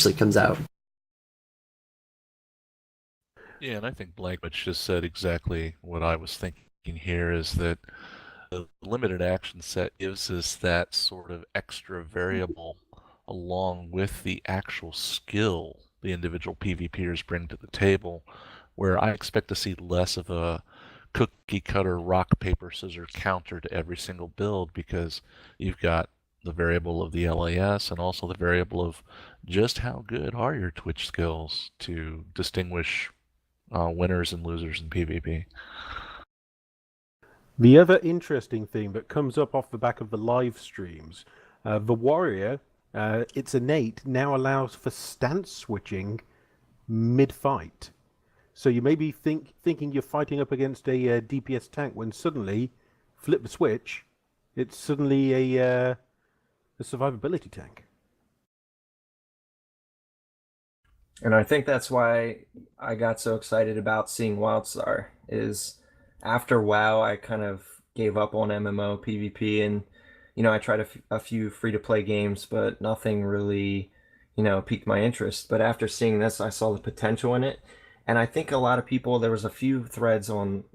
actually comes out. Yeah, and I think Blankwitch just said exactly what I was thinking here is that the limited action set gives us that sort of extra variable along with the actual skill the individual PvPers bring to the table, where I expect to see less of a cookie cutter rock, paper, scissors counter to every single build because you've got the variable of the LAS and also the variable of just how good are your Twitch skills to distinguish winners and losers in PvP. The other interesting thing that comes up off the back of the live streams, the warrior, its innate now allows for stance switching mid-fight. So you may be thinking you're fighting up against a DPS tank when suddenly, flip the switch, it's suddenly a survivability tank. And I think that's why I got so excited about seeing Wildstar is after WoW, I kind of gave up on MMO PvP and I tried a few free-to-play games, but nothing really, piqued my interest. But after seeing this, I saw the potential in it. And I think a lot of people, there was a few threads on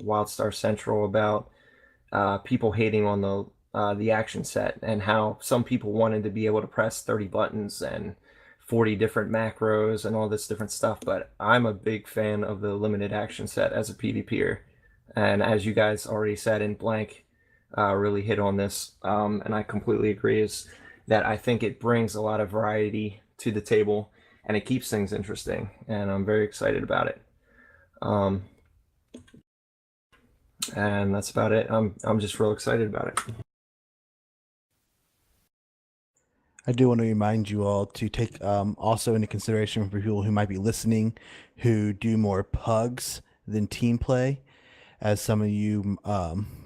Wildstar Central about people hating on the action set and how some people wanted to be able to press 30 buttons and 40 different macros and all this different stuff, but I'm a big fan of the limited action set as a PvPer. And as you guys already said, and Blank really hit on this, and I completely agree, is that I think it brings a lot of variety to the table and it keeps things interesting, and I'm very excited about it. And that's about it. I'm just real excited about it. I do want to remind you all to take also into consideration for people who might be listening who do more pugs than team play, as some of you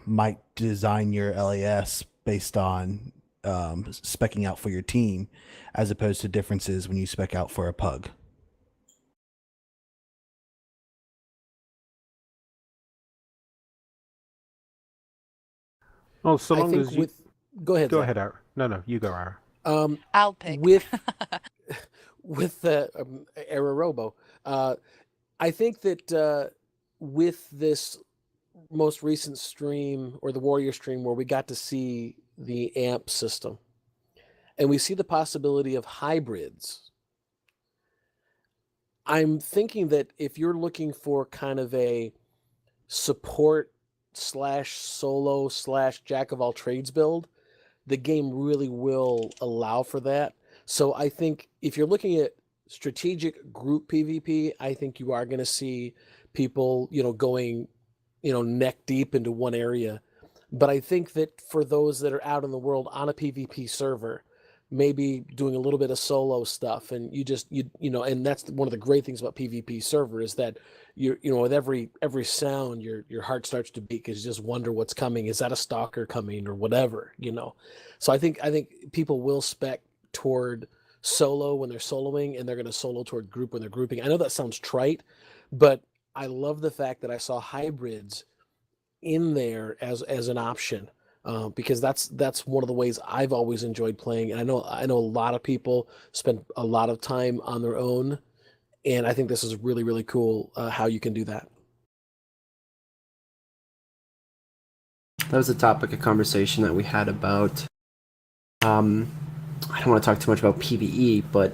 might design your LAS based on specking out for your team as opposed to differences when you spec out for a pug. Oh, so I long think as you go ahead, go Zach. ahead, Ara. No, you go, Ara. I'll pick. With the Era Robo, I think that with this most recent stream or the Warrior stream where we got to see the AMP system and we see the possibility of hybrids, I'm thinking that if you're looking for kind of a support slash solo slash jack of all trades build, the game really will allow for that. So I think if you're looking at strategic group PvP, I think you are going to see people, going, neck deep into one area. But I think that for those that are out in the world on a PvP server, maybe doing a little bit of solo stuff, and and that's one of the great things about PvP server is that with every sound, your heart starts to beat because you just wonder what's coming. Is that a stalker coming or whatever? So I think people will spec toward solo when they're soloing, and they're going to solo toward group when they're grouping. I know that sounds trite, but I love the fact that I saw hybrids in there as an option, because that's one of the ways I've always enjoyed playing. And I know a lot of people spend a lot of time on their own, and I think this is really, really cool how you can do that. That was a topic of conversation that we had about. I don't want to talk too much about PvE, but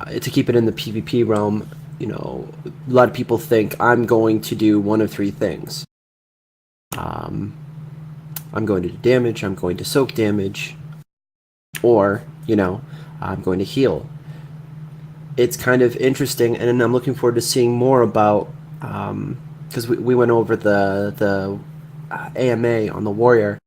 to keep it in the PvP realm, a lot of people think I'm going to do one of three things. I'm going to do damage, I'm going to soak damage, or, I'm going to heal. It's kind of interesting, and I'm looking forward to seeing more about, because we went over the AMA on the Warrior,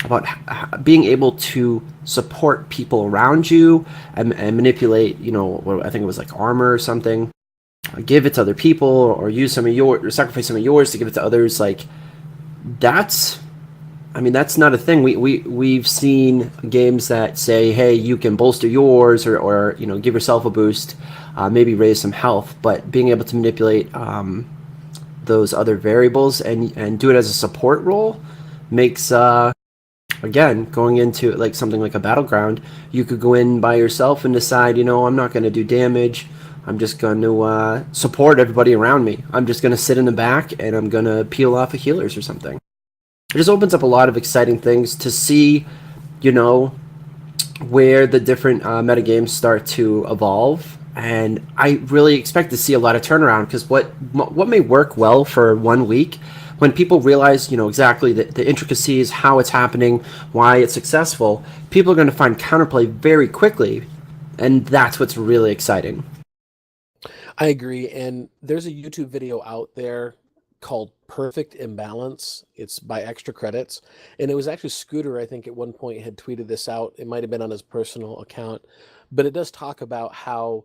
about being able to support people around you and manipulate, I think it was like armor or something, give it to other people, or use some of yours, or sacrifice some of yours to give it to others. Like, that's not a thing. We've seen games that say, hey, you can bolster yours, or give yourself a boost, maybe raise some health, but being able to manipulate those other variables and do it as a support role makes again, going into like something like a battleground, you could go in by yourself and decide, I'm not going to do damage. I'm just going to support everybody around me. I'm just going to sit in the back and I'm going to peel off of healers or something. It just opens up a lot of exciting things to see, where the different metagames start to evolve. And I really expect to see a lot of turnaround, because what may work well for 1 week, when people realize, exactly the intricacies, how it's happening, why it's successful, people are going to find counterplay very quickly, and that's what's really exciting. I agree. And there's a YouTube video out there called Perfect Imbalance. It's by Extra Credits. And it was actually Scooter, I think, at one point had tweeted this out. It might have been on his personal account. But it does talk about how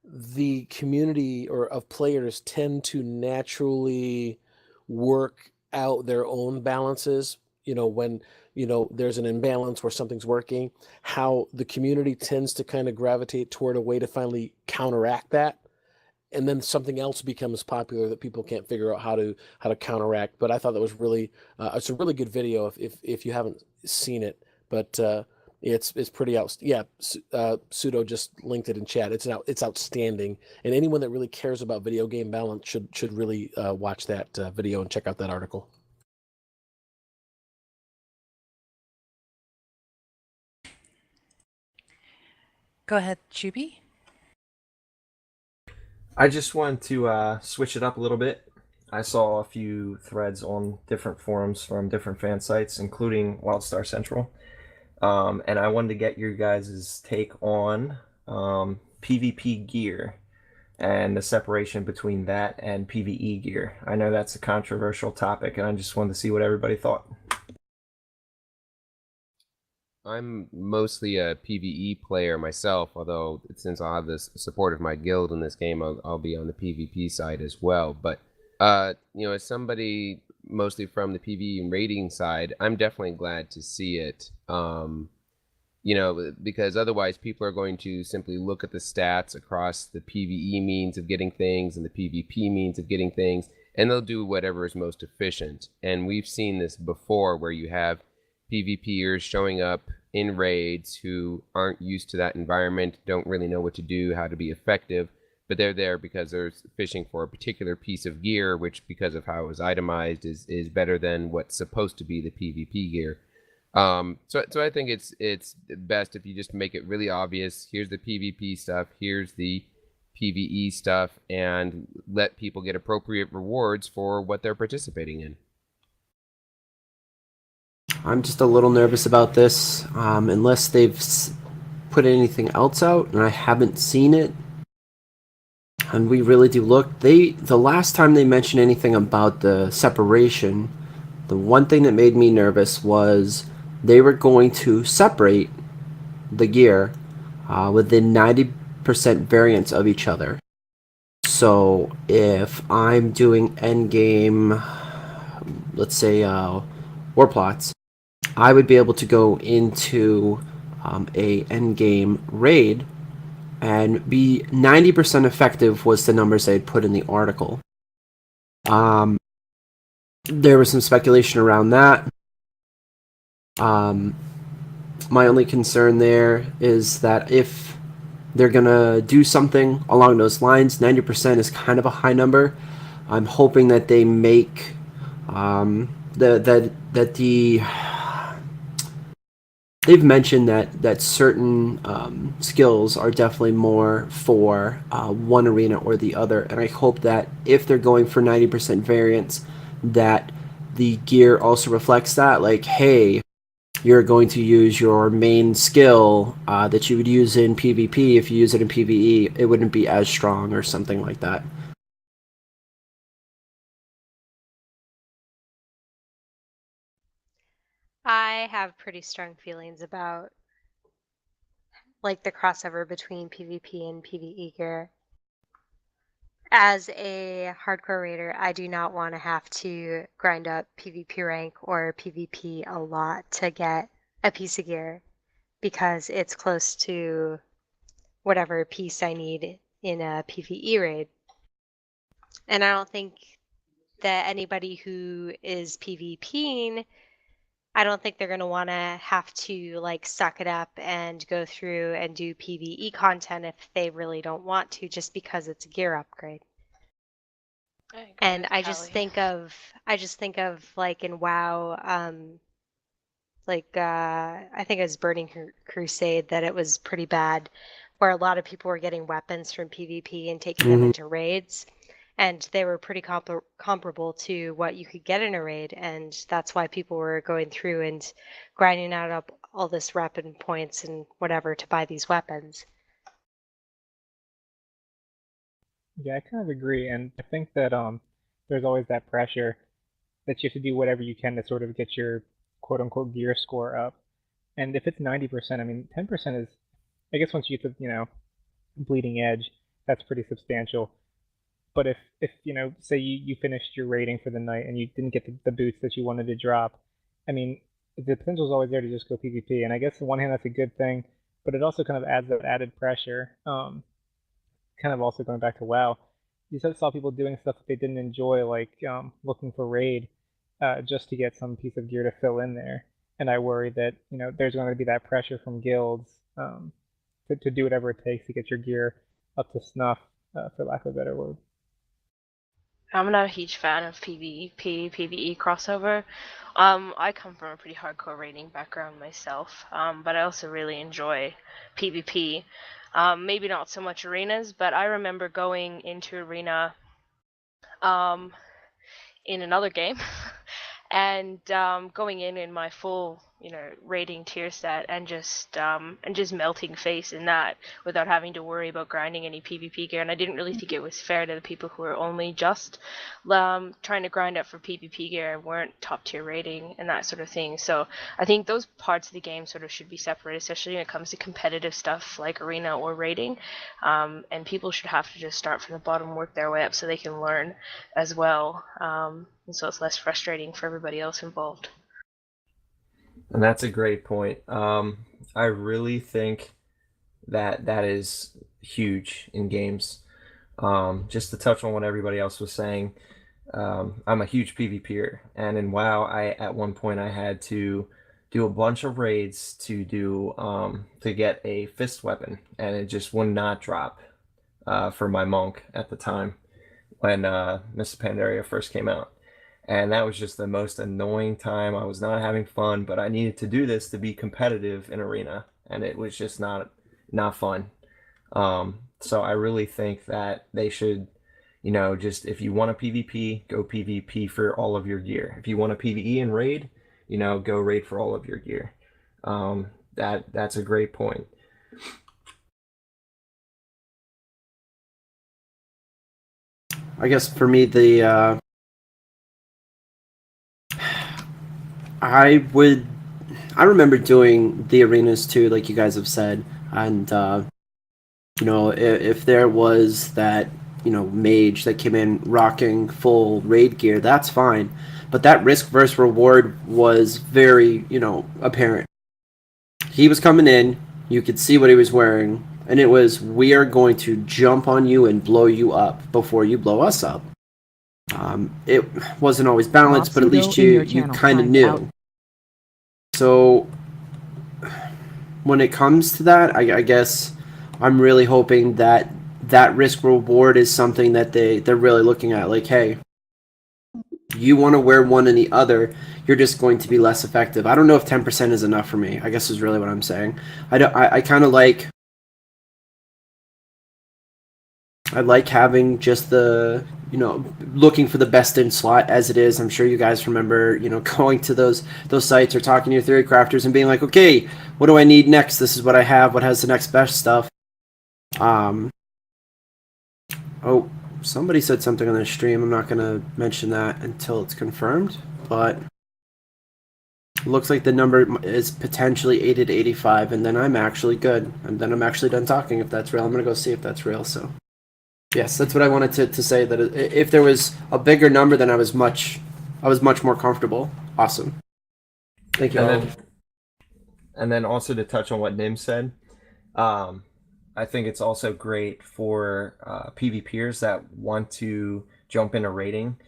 the community or of players tend to naturally work out their own balances. When there's an imbalance where something's working, how the community tends to kind of gravitate toward a way to finally counteract that, and then something else becomes popular that people can't figure out how to counteract. But I thought that was really it's a really good video if you haven't seen it. But it's pretty Pseudo just linked it in chat. It's outstanding, and anyone that really cares about video game balance should really watch that video and check out that article. Go ahead, Chuby. I just wanted to switch it up a little bit. I saw a few threads on different forums from different fan sites, including Wildstar Central. And I wanted to get your guys' take on PvP gear and the separation between that and PvE gear. I know that's a controversial topic, and I just wanted to see what everybody thought. I'm mostly a PvE player myself, although since I'll have the support of my guild in this game, I'll be on the PvP side as well. But, as somebody mostly from the PvE and raiding side, I'm definitely glad to see it, because otherwise people are going to simply look at the stats across the PvE means of getting things and the PvP means of getting things, and they'll do whatever is most efficient. And we've seen this before, where you have PvPers showing up in raids who aren't used to that environment, don't really know what to do, how to be effective, but they're there because they're fishing for a particular piece of gear, which, because of how it was itemized, is better than what's supposed to be the PvP gear. So I think it's best if you just make it really obvious. Here's the PvP stuff, here's the PvE stuff, and let people get appropriate rewards for what they're participating in. I'm just a little nervous about this, unless they've put anything else out, and I haven't seen it. And we really do look. The last time they mentioned anything about the separation, the one thing that made me nervous was they were going to separate the gear within 90% variance of each other. So if I'm doing endgame, let's say war plots, I would be able to go into a endgame raid and be 90% effective, was the numbers they had put in the article. There was some speculation around that. My only concern there is that if they're gonna do something along those lines, 90% is kind of a high number. I'm hoping that they make they've mentioned that certain skills are definitely more for one arena or the other, and I hope that if they're going for 90% variance, that the gear also reflects that. Like, hey, you're going to use your main skill that you would use in PvP. If you use it in PvE, it wouldn't be as strong or something like that. I have pretty strong feelings about like the crossover between PvP and PvE gear. As a hardcore raider, I do not want to have to grind up PvP rank or PvP a lot to get a piece of gear, because it's close to whatever piece I need in a PvE raid. And I don't think that anybody who is PvPing I don't think they're going to want to have to like suck it up and go through and do PvE content if they really don't want to, just because it's a gear upgrade. I agree And with I just Callie. think of like in WoW, I think it was Burning Crusade, that it was pretty bad, where a lot of people were getting weapons from PvP and taking them Mhm. into raids, and they were pretty comparable to what you could get in a raid, and that's why people were going through and grinding out up all this rep and points and whatever to buy these weapons. Yeah, I kind of agree, and I think that there's always that pressure that you have to do whatever you can to sort of get your quote unquote gear score up. And if it's 90%, I mean, 10% is, I guess once you get to, bleeding edge, that's pretty substantial. But if say you finished your rating for the night and you didn't get the boots that you wanted to drop, I mean, the potential is always there to just go PvP. And I guess on one hand that's a good thing, but it also kind of adds that added pressure. Kind of also going back to WoW, you saw people doing stuff that they didn't enjoy, like looking for raid just to get some piece of gear to fill in there. And I worry that there's going to be that pressure from guilds to do whatever it takes to get your gear up to snuff, for lack of a better word. I'm not a huge fan of PvP, PvE crossover. I come from a pretty hardcore raiding background myself, but I also really enjoy PvP. Maybe not so much arenas, but I remember going into arena um, in another game and going in my full rating tier set and just melting face in that without having to worry about grinding any PvP gear. And I didn't really think it was fair to the people who were only just trying to grind up for PvP gear and weren't top tier rating and that sort of thing. So I think those parts of the game sort of should be separated, especially when it comes to competitive stuff like arena or raiding. And people should have to just start from the bottom, work their way up so they can learn as well. And so it's less frustrating for everybody else involved. And that's a great point. I really think that is huge in games. Just to touch on what everybody else was saying, I'm a huge PvPer, and in WoW, at one point I had to do a bunch of raids to get a fist weapon, and it just would not drop for my monk at the time when Mists of Pandaria first came out. And that was just the most annoying time. I was not having fun, but I needed to do this to be competitive in arena, and it was just not fun. So I really think that they should, just if you want a PvP, go PvP for all of your gear. If you want a PvE and raid, go raid for all of your gear. That's a great point. I guess for me, I remember doing the arenas too, like you guys have said, and if there was that mage that came in rocking full raid gear, that's fine, but that risk versus reward was very apparent. He was coming in, you could see what he was wearing, and it was, we are going to jump on you and blow you up before you blow us up. It wasn't always balanced, but at least you kind of knew. So when it comes to that, I guess I'm really hoping that risk reward is something that they're really looking at. Like, hey, you want to wear one and the other, you're just going to be less effective. I don't know if 10% is enough for me, I guess is really what I'm saying. I kind of like having just the looking for the best in slot as it is. I'm sure you guys remember going to those sites or talking to your theory crafters and being like, okay, what do I need next? This is what I have. What has the next best stuff? Oh, somebody said something on the stream. I'm not gonna mention that until it's confirmed, but it looks like the number is potentially 80 to 85, and then I'm actually good, and then I'm actually done talking. If that's real, I'm gonna go see if that's real. So yes, that's what I wanted to say, that if there was a bigger number, then I was much more comfortable. Awesome. Thank you. And then also to touch on what Nim said, I think it's also great for PvPers that want to jump into raiding.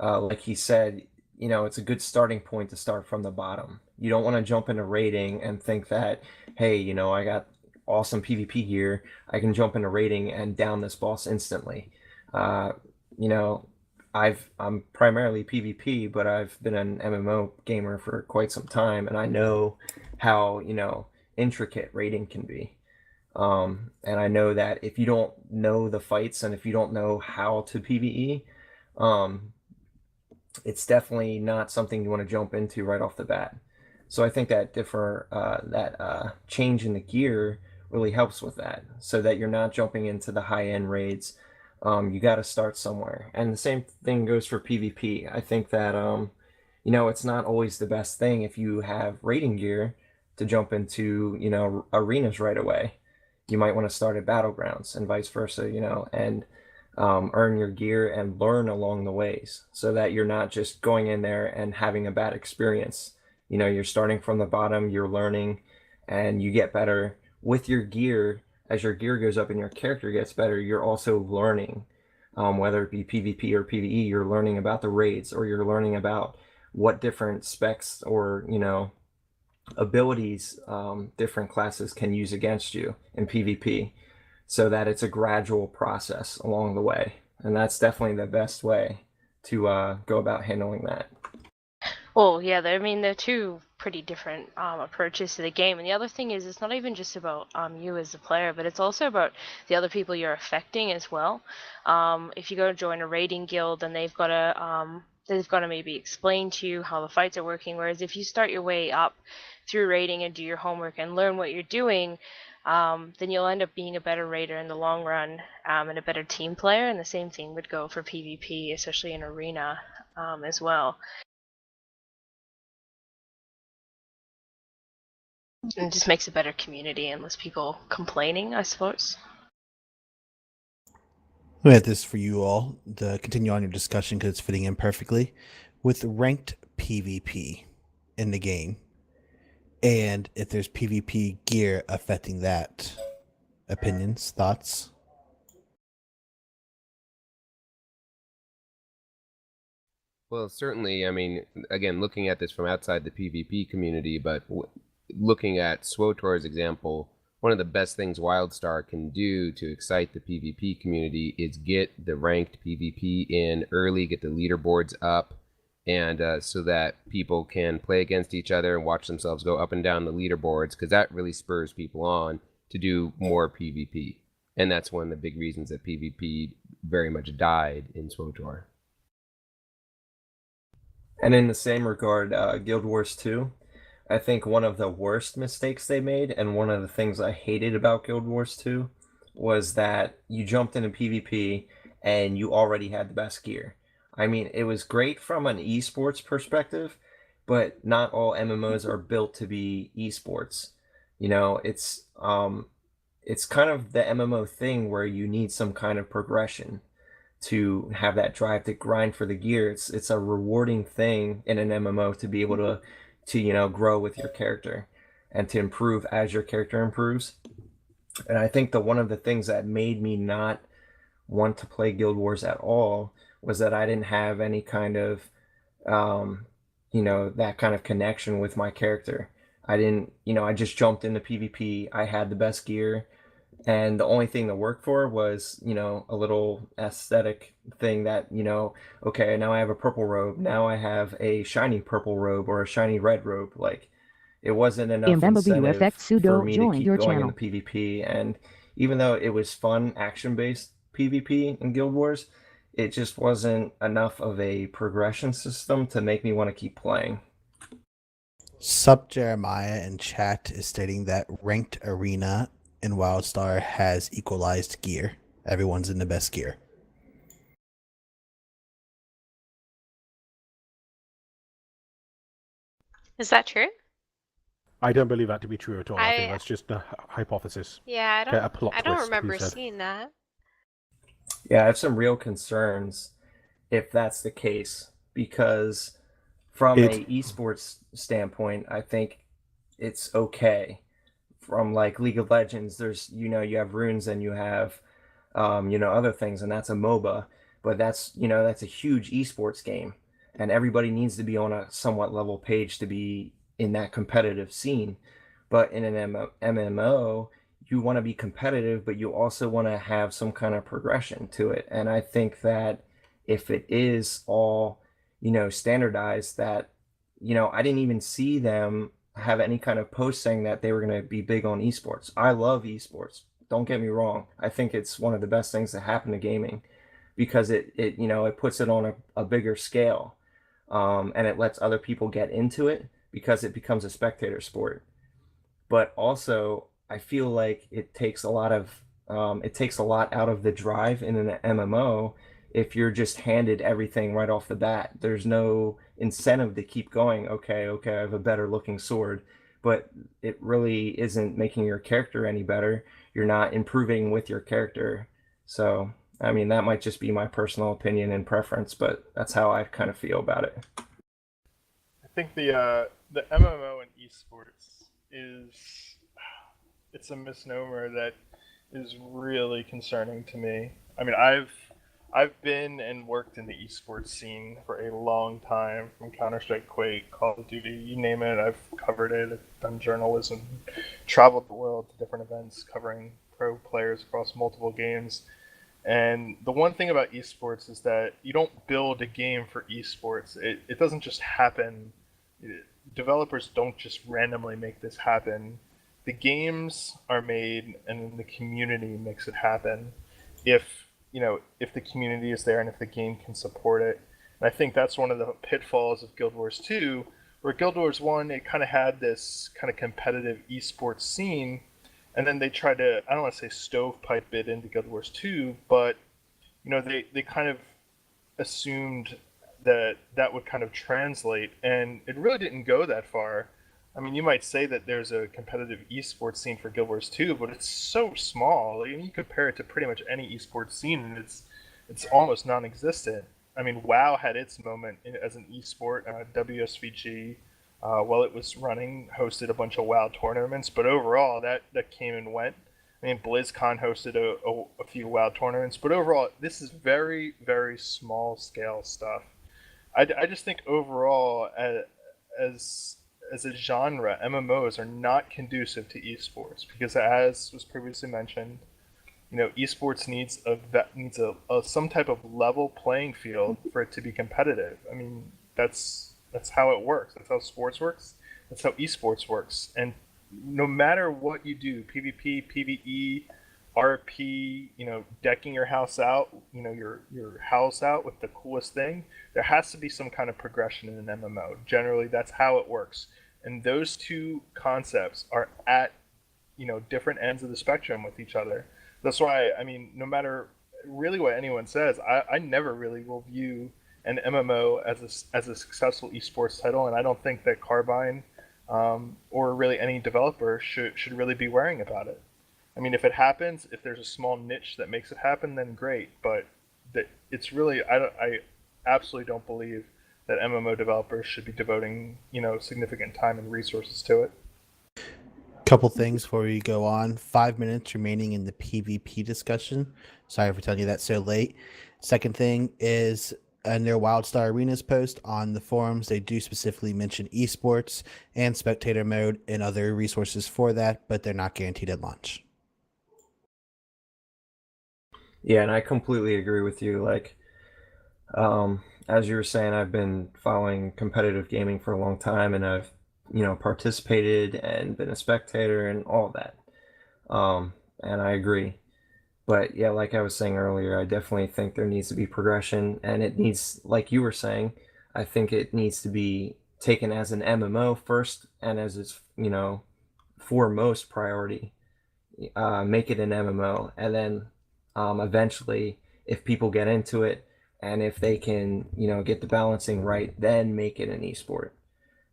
Like he said, it's a good starting point to start from the bottom. You don't want to jump into raiding and think that, hey, you know, I got awesome PvP gear. I can jump into raiding and down this boss instantly. You know, I'm primarily PvP, but I've been an MMO gamer for quite some time, and I know how, you know, intricate raiding can be. And I know that if you don't know the fights and if you don't know how to PvE, it's definitely not something you want to jump into right off the bat. So I think that change in the gear really helps with that, so that you're not jumping into the high-end raids. You got to start somewhere, and the same thing goes for PvP. I think that you know, it's not always the best thing if you have raiding gear to jump into, you know, arenas right away. You might want to start at battlegrounds and vice versa, you know, and earn your gear and learn along the ways, so that you're not just going in there and having a bad experience. You know, you're starting from the bottom, you're learning, and you get better with your gear. As your gear goes up and your character gets better, you're also learning, whether it be PvP or PvE, you're learning about the raids, or you're learning about what different specs or, you know, abilities different classes can use against you in PvP, so that it's a gradual process along the way. And that's definitely the best way to go about handling that. Well, yeah, I mean, they're two pretty different approaches to the game. And the other thing is, it's not even just about you as a player, but it's also about the other people you're affecting as well. If you go join a raiding guild, then they've got to maybe explain to you how the fights are working. Whereas if you start your way up through raiding and do your homework and learn what you're doing, then you'll end up being a better raider in the long run, and a better team player. And the same thing would go for PvP, especially in arena as well. And it just makes a better community and less people complaining, I suppose. We have this for you all to continue on your discussion because it's fitting in perfectly with ranked PvP in the game, and if there's PvP gear affecting that. Opinions, thoughts? Well, certainly, I mean, again, looking at this from outside the PvP community, but looking at SWOTOR's example, one of the best things Wildstar can do to excite the PvP community is get the ranked PvP in early, get the leaderboards up, and so that people can play against each other and watch themselves go up and down the leaderboards, because that really spurs people on to do more PvP. And that's one of the big reasons that PvP very much died in SWOTOR. And in the same regard, Guild Wars 2, I think one of the worst mistakes they made, and one of the things I hated about Guild Wars 2, was that you jumped into PvP and you already had the best gear. I mean, it was great from an esports perspective, but not all MMOs are built to be esports. You know, it's kind of the MMO thing where you need some kind of progression to have that drive to grind for the gear. It's a rewarding thing in an MMO to be able to you know, grow with your character and to improve as your character improves. And I think that one of the things that made me not want to play Guild Wars at all was that I didn't have any kind of you know, that kind of connection with my character. I didn't, you know, I just jumped into PvP. I had the best gear, and the only thing to work for was, you know, a little aesthetic thing that, you know, okay, now I have a purple robe, now I have a shiny purple robe or a shiny red robe. Like, it wasn't enough incentive for me to keep going into PvP. And even though it was fun action-based PvP in Guild Wars, it just wasn't enough of a progression system to make me want to keep playing. Sub Jeremiah in chat is stating that ranked arena in Wildstar has equalized gear. Everyone's in the best gear. Is that true? I don't believe that to be true at all. I think that's just a hypothesis. Yeah, A plot I don't twist, remember he said. seeing that. Yeah, I have some real concerns if that's the case, because from a esports standpoint, I think it's okay. From like League of Legends, there's, you know, you have runes and you have you know, other things, and that's a MOBA, but that's, you know, that's a huge esports game, and everybody needs to be on a somewhat level page to be in that competitive scene. But in an MMO, you want to be competitive, but you also want to have some kind of progression to it. And I think that if it is all, standardized, that, I didn't even see them have any kind of post saying that they were going to be big on esports. I love esports. Don't get me wrong. I think it's one of the best things that happen to gaming because it puts it on a bigger scale, and it lets other people get into it because it becomes a spectator sport. But also, I feel like it takes a lot out of the drive in an MMO if you're just handed everything right off the bat. There's no incentive to keep going. Okay, I have a better looking sword, but it really isn't making your character any better. You're not improving with your character. So, I mean, that might just be my personal opinion and preference, but that's how I kind of feel about it. I think the MMO and esports it's a misnomer that is really concerning to me. I mean, I've been and worked in the esports scene for a long time, from Counter-Strike, Quake, Call of Duty, you name it. I've covered it. I've done journalism, traveled the world to different events, covering pro players across multiple games. And the one thing about esports is that you don't build a game for esports. It doesn't just happen. Developers don't just randomly make this happen. The games are made and then the community makes it happen. If the community is there and if the game can support it. And I think that's one of the pitfalls of Guild Wars 2, where Guild Wars 1, it kind of had this kind of competitive esports scene, and then they tried to, I don't want to say stovepipe it into Guild Wars 2, but they kind of assumed that would kind of translate, and it really didn't go that far. I mean, you might say that there's a competitive esports scene for Guild Wars 2, but it's so small. I mean, you compare it to pretty much any esports scene, and it's almost non-existent. I mean, WoW had its moment as an esport. WSVG, while it was running, hosted a bunch of WoW tournaments, but overall, that came and went. I mean, BlizzCon hosted a few WoW tournaments, but overall, this is very, very small-scale stuff. I just think overall, as a genre, MMOs are not conducive to esports because, as was previously mentioned, esports needs some type of level playing field for it to be competitive. I mean, that's how it works. That's how sports works. That's how esports works. And no matter what you do, PvP, PvE, RP, decking your house out, your house out with the coolest thing, there has to be some kind of progression in an MMO. Generally, that's how it works. And those two concepts are at, different ends of the spectrum with each other. That's why, I mean, no matter really what anyone says, I never really will view an MMO as a successful esports title, and I don't think that Carbine or really any developer should really be worrying about it. I mean, if it happens, if there's a small niche that makes it happen, then great. But it's really, I absolutely don't believe that MMO developers should be devoting, significant time and resources to it. Couple things before we go on. 5 minutes remaining in the PvP discussion. Sorry for telling you that so late. Second thing is, in their Wildstar Arenas post on the forums, they do specifically mention esports and spectator mode and other resources for that, but they're not guaranteed at launch. Yeah, and I completely agree with you. Like, as you were saying, I've been following competitive gaming for a long time, and I've, participated and been a spectator and all that. And I agree. But yeah, like I was saying earlier, I definitely think there needs to be progression, and it needs, like you were saying, I think it needs to be taken as an MMO first and as its, foremost priority. Make it an MMO, and then eventually, if people get into it, and if they can, get the balancing right, then make it an esport.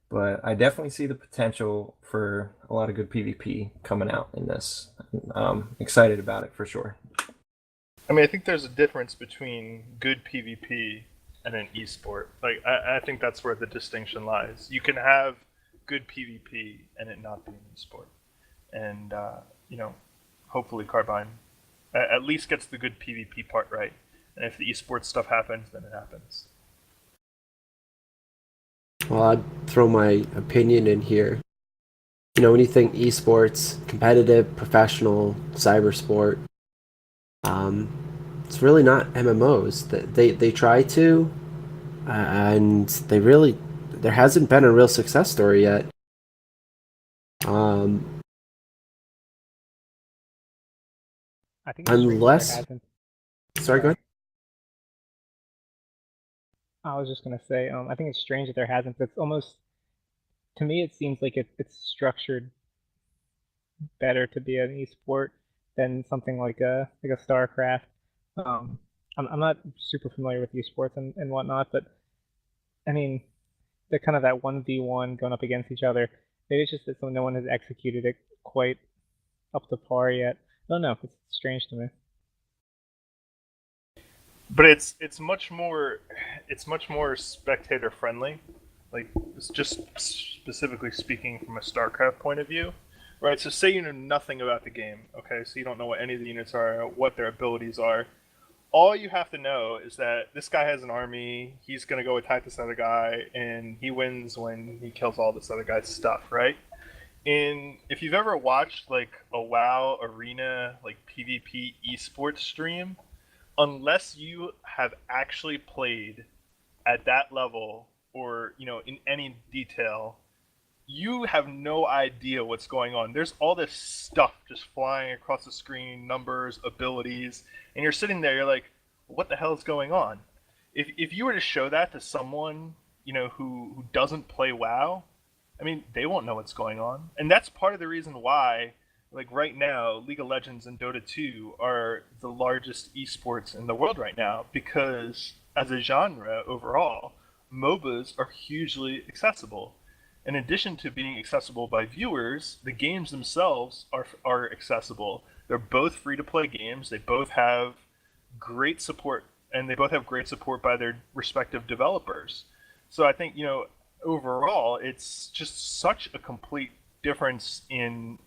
But I definitely see the potential for a lot of good PvP coming out in this. I'm excited about it for sure. I mean, I think there's a difference between good PvP and an esport. Like, I think that's where the distinction lies. You can have good PvP and it not be an esport. And, hopefully Carbine at least gets the good PvP part right. And if the esports stuff happens, then it happens. Well, I'd throw my opinion in here. You know, when you think esports, competitive, professional, cybersport, um, it's really not MMOs. They try to, and there hasn't been a real success story yet. I think it's strange that there Unless, hasn't. sorry, go ahead. I was just gonna say, I think it's strange that there hasn't. It's almost, to me, it seems like it's structured better to be an esport than something like a StarCraft. I'm not super familiar with esports and whatnot, but I mean, they're kind of that 1v1 going up against each other. Maybe it's just that no one has executed it quite up to par yet. I don't know. It's strange to me. But it's much more spectator friendly. Like, it's just specifically speaking from a StarCraft point of view, right? So say you know nothing about the game, okay? So you don't know what any of the units are, what their abilities are. All you have to know is that this guy has an army, he's going to go attack this other guy, and he wins when he kills all this other guy's stuff, right? And if you've ever watched like a WoW arena, like PvP esports stream, unless you have actually played at that level or, you know, in any detail, you have no idea what's going on. There's all this stuff just flying across the screen, numbers, abilities, and you're sitting there, you're like, what the hell is going on? If you were to show that to someone, you know, who doesn't play WoW, I mean, they won't know what's going on. And that's part of the reason why, like right now, League of Legends and Dota 2 are the largest esports in the world right now, because as a genre overall, MOBAs are hugely accessible. In addition to being accessible by viewers, the games themselves are accessible. They're both free to play games. They both have great support, and they both have great support by their respective developers. So I think, you know, overall, it's just such a complete difference in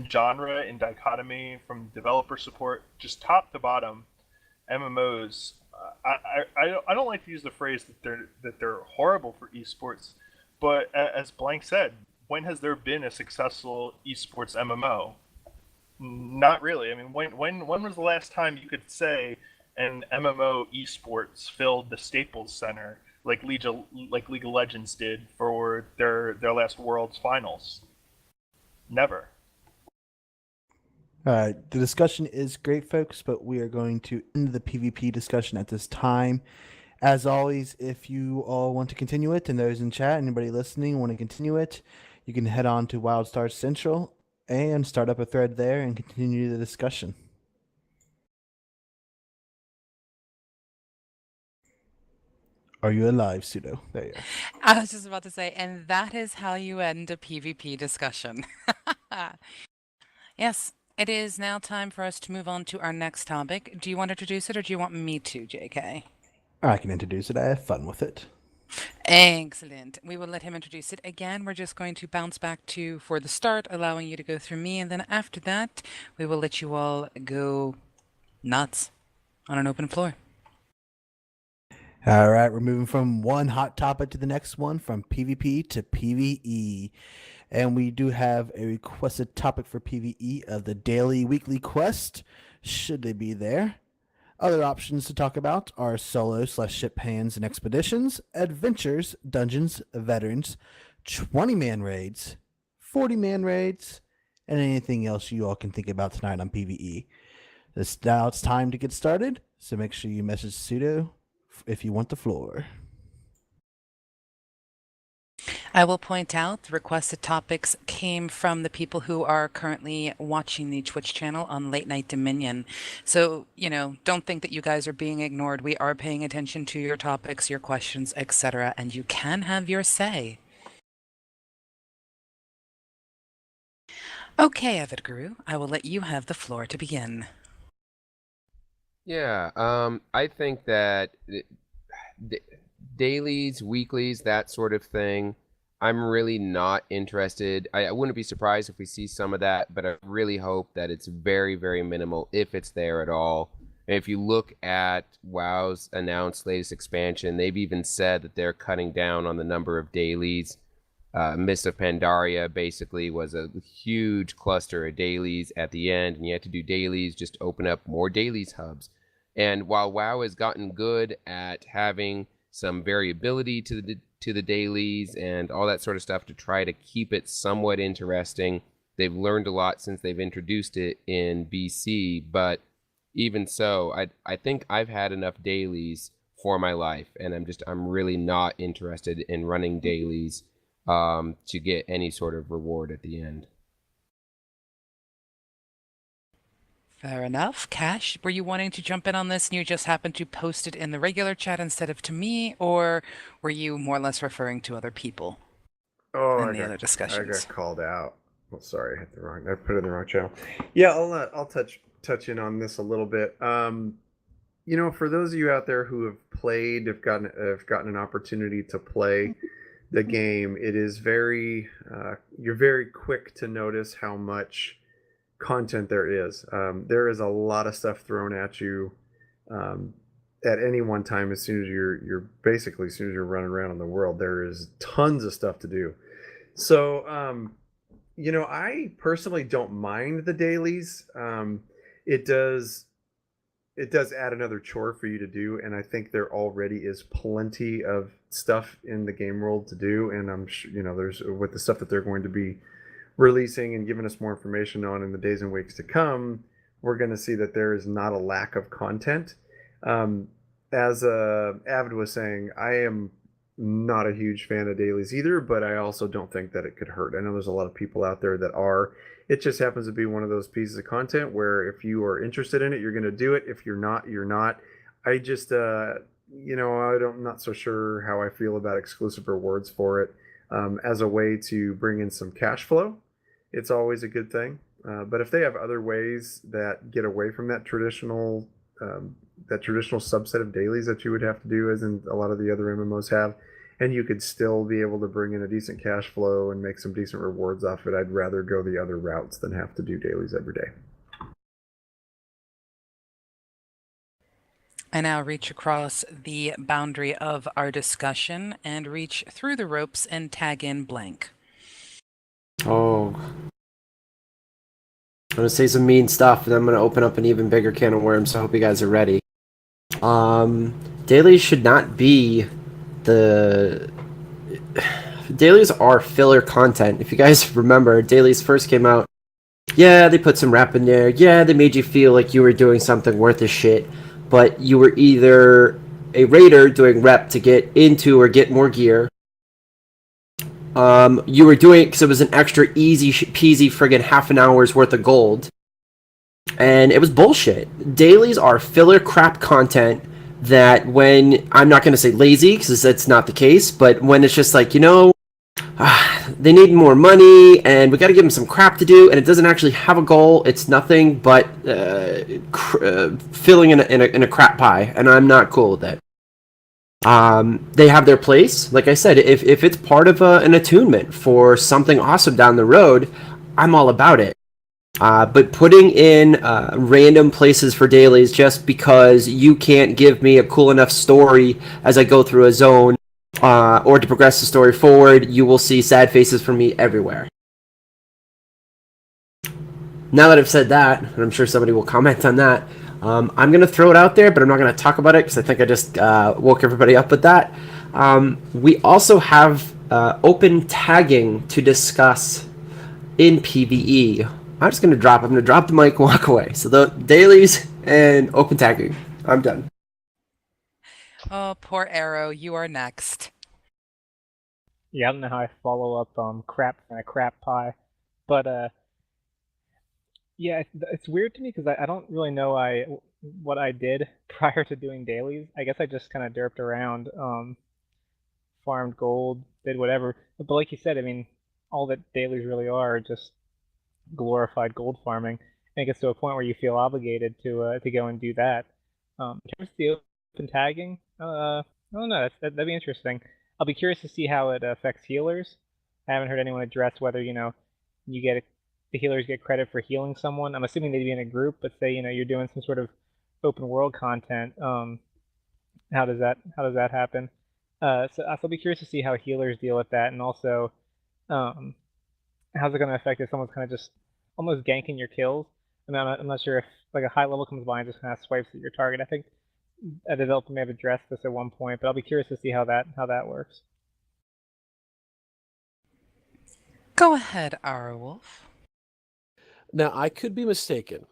genre and dichotomy from developer support, just top to bottom. MMOs, I don't like to use the phrase that they're horrible for esports, but as Blank said, when has there been a successful esports MMO? Not really. I mean, when was the last time you could say an MMO esports filled the Staples Center like League of Legends did for their last Worlds Finals? Never. All right, the discussion is great, folks, but we are going to end the PvP discussion at this time. As always, if you all want to continue it, and those in chat, anybody listening want to continue it, you can head on to Wildstar Central and start up a thread there and continue the discussion. Are you alive, Pseudo? There you go. I was just about to say, and that is how you end a PvP discussion. Yes, it is now time for us to move on to our next topic. Do you want to introduce it, or do you want me to, JK? I can introduce it. I have fun with it. Excellent. We will let him introduce it again. We're just going to bounce back to for the start, allowing you to go through me, and then after that, we will let you all go nuts on an open floor. All right, we're moving from one hot topic to the next one, from PvP to PvE. And we do have a requested topic for PvE of the daily, weekly quest, should they be there. Other options to talk about are solo/ship hands and expeditions, adventures, dungeons, veterans, 20-man raids, 40-man raids, and anything else you all can think about tonight on PvE. Now it's time to get started, so make sure you message Pseudo if you want the floor. I will point out the requested topics came from the people who are currently watching the Twitch channel on Late Night Dominion. So, you know, don't think that you guys are being ignored. We are paying attention to your topics, your questions, etc., and you can have your say. Okay, Avid Guru, I will let you have the floor to begin. Yeah, I think that dailies, weeklies, that sort of thing, I'm really not interested. I wouldn't be surprised if we see some of that, but I really hope that it's very, very minimal, if it's there at all. If you look at WoW's announced latest expansion, they've even said that they're cutting down on the number of dailies. Mist of Pandaria basically was a huge cluster of dailies at the end, and you had to do dailies just to open up more dailies hubs. And while WoW has gotten good at having some variability to the dailies and all that sort of stuff to try to keep it somewhat interesting, they've learned a lot since they've introduced it in BC. But even so, I think I've had enough dailies for my life, and I'm really not interested in running dailies to get any sort of reward at the end. Fair enough. Cash, were you wanting to jump in on this and you just happened to post it in the regular chat instead of to me, or were you more or less referring to other people in the other discussions? I got called out. Oh, sorry, I put it in the wrong channel. Yeah, I'll touch in on this a little bit. You know, for those of you out there who have played, have gotten an opportunity to play the game, it is you're very quick to notice how much content there is. There is a lot of stuff thrown at you at any one time. As soon as you're running around in the world, there is tons of stuff to do. So you know, I personally don't mind the dailies. It does add another chore for you to do, and I think there already is plenty of stuff in the game world to do, and I'm sure, you know, there's with the stuff that they're going to be releasing and giving us more information on in the days and weeks to come, we're going to see that there is not a lack of content. As Avid was saying, I am not a huge fan of dailies either, but I also don't think that it could hurt. I know there's a lot of people out there that are. It just happens to be one of those pieces of content where if you are interested in it, you're going to do it. If you're not, you're not. I just, you know, I'm not so sure how I feel about exclusive rewards for it. As a way to bring in some cash flow, it's always a good thing. But if they have other ways that get away from that traditional subset of dailies that you would have to do, as in a lot of the other MMOs have, and you could still be able to bring in a decent cash flow and make some decent rewards off it, I'd rather go the other routes than have to do dailies every day. I now reach across the boundary of our discussion and reach through the ropes and tag in Blank. Oh. I'm going to say some mean stuff, and then I'm going to open up an even bigger can of worms, so I hope you guys are ready. Dailies should not be Dailies are filler content. If you guys remember, dailies first came out. Yeah, they put some rep in there. Yeah, they made you feel like you were doing something worth a shit. But you were either a raider doing rep to get into or get more gear. You were doing it because it was an extra easy peasy friggin' half an hour's worth of gold. And it was bullshit. Dailies are filler crap content that when, I'm not going to say lazy, because that's not the case, but when it's just like, you know, they need more money, and we got to give them some crap to do, and it doesn't actually have a goal. It's nothing but filling in a crap pie, and I'm not cool with that. They have their place. Like I said, if it's part of an attunement for something awesome down the road, I'm all about it. But putting in random places for dailies just because you can't give me a cool enough story as I go through a zone, or to progress the story forward, you will see sad faces from me everywhere. Now that I've said that, and I'm sure somebody will comment on that, I'm going to throw it out there, but I'm not going to talk about it because I think I just woke everybody up with that. We also have open tagging to discuss in PvE. I'm just going to drop the mic and walk away. So the dailies and open tagging. I'm done. Oh, poor Arrow. You are next. Yeah, I don't know how I follow up crap and a crap pie, but yeah, it's weird to me because I don't really know what I did prior to doing dailies. I guess I just kind of derped around, farmed gold, did whatever. But like you said, I mean, all that dailies really are just glorified gold farming. And it gets to a point where you feel obligated to go and do that. In terms of the open tagging, I don't know. That'd be interesting. I'll be curious to see how it affects healers. I haven't heard anyone address whether, you know, the healers get credit for healing someone. I'm assuming they'd be in a group, but say, you know, you're doing some sort of open world content, how does that happen? So I'll be curious to see how healers deal with that, and also how's it going to affect if someone's kind of just almost ganking your kills. I mean, I'm not sure if like a high level comes by and just kind of swipes at your target. I think a developer may have addressed this at one point, but I'll be curious to see how that works. Go ahead, Wolf. Now, I could be mistaken,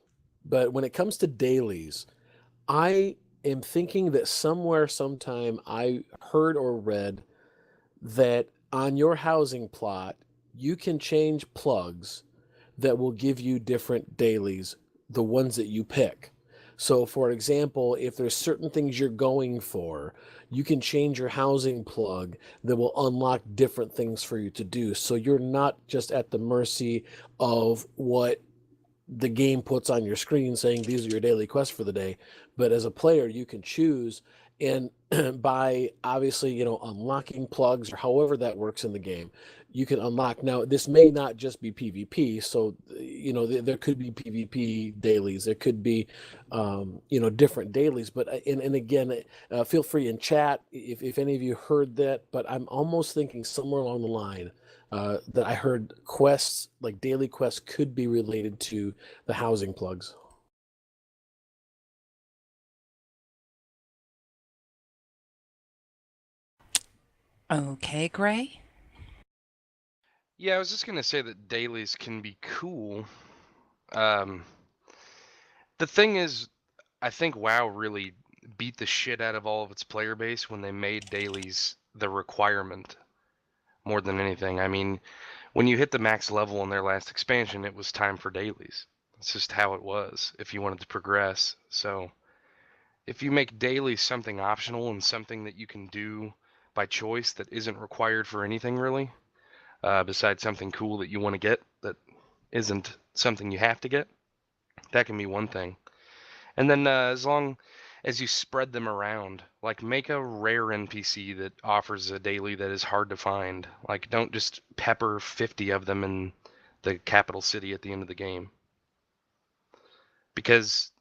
but when it comes to dailies, I am thinking that somewhere, sometime, I heard or read that on your housing plot, you can change plugs that will give you different dailies, the ones that you pick. So, for example, if there's certain things you're going for, you can change your housing plug that will unlock different things for you to do. So you're not just at the mercy of what the game puts on your screen saying these are your daily quests for the day, but as a player you can choose, and by obviously unlocking plugs or however that works in the game, you can unlock. Now this may not just be PvP, so there could be PvP dailies, there could be different dailies, but and again, feel free in chat if any of you heard that, but I'm almost thinking somewhere along the line that I heard quests, like daily quests, could be related to the housing plugs. Okay, Gray? Yeah, I was just gonna say that dailies can be cool. The thing is, I think WoW really beat the shit out of all of its player base when they made dailies the requirement more than anything. I mean, when you hit the max level in their last expansion, it was time for dailies. It's just how it was if you wanted to progress. So if you make dailies something optional and something that you can do by choice that isn't required for anything really, besides something cool that you want to get that isn't something you have to get, that can be one thing. And then as long as you spread them around, like make a rare NPC that offers a daily that is hard to find. Like don't just pepper 50 of them in the capital city at the end of the game. Because,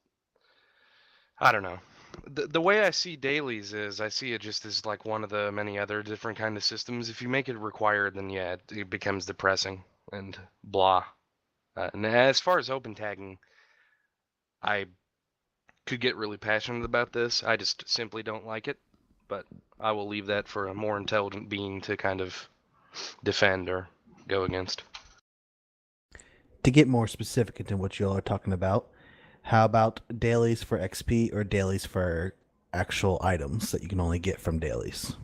I don't know. The way I see dailies is I see it just as like one of the many other different kind of systems. If you make it required, then yeah, it becomes depressing and blah. And as far as open tagging, I could get really passionate about this. I just simply don't like it, but I will leave that for a more intelligent being to kind of defend or go against. To get more specific into what you all are talking about, how about dailies for XP or dailies for actual items that you can only get from dailies?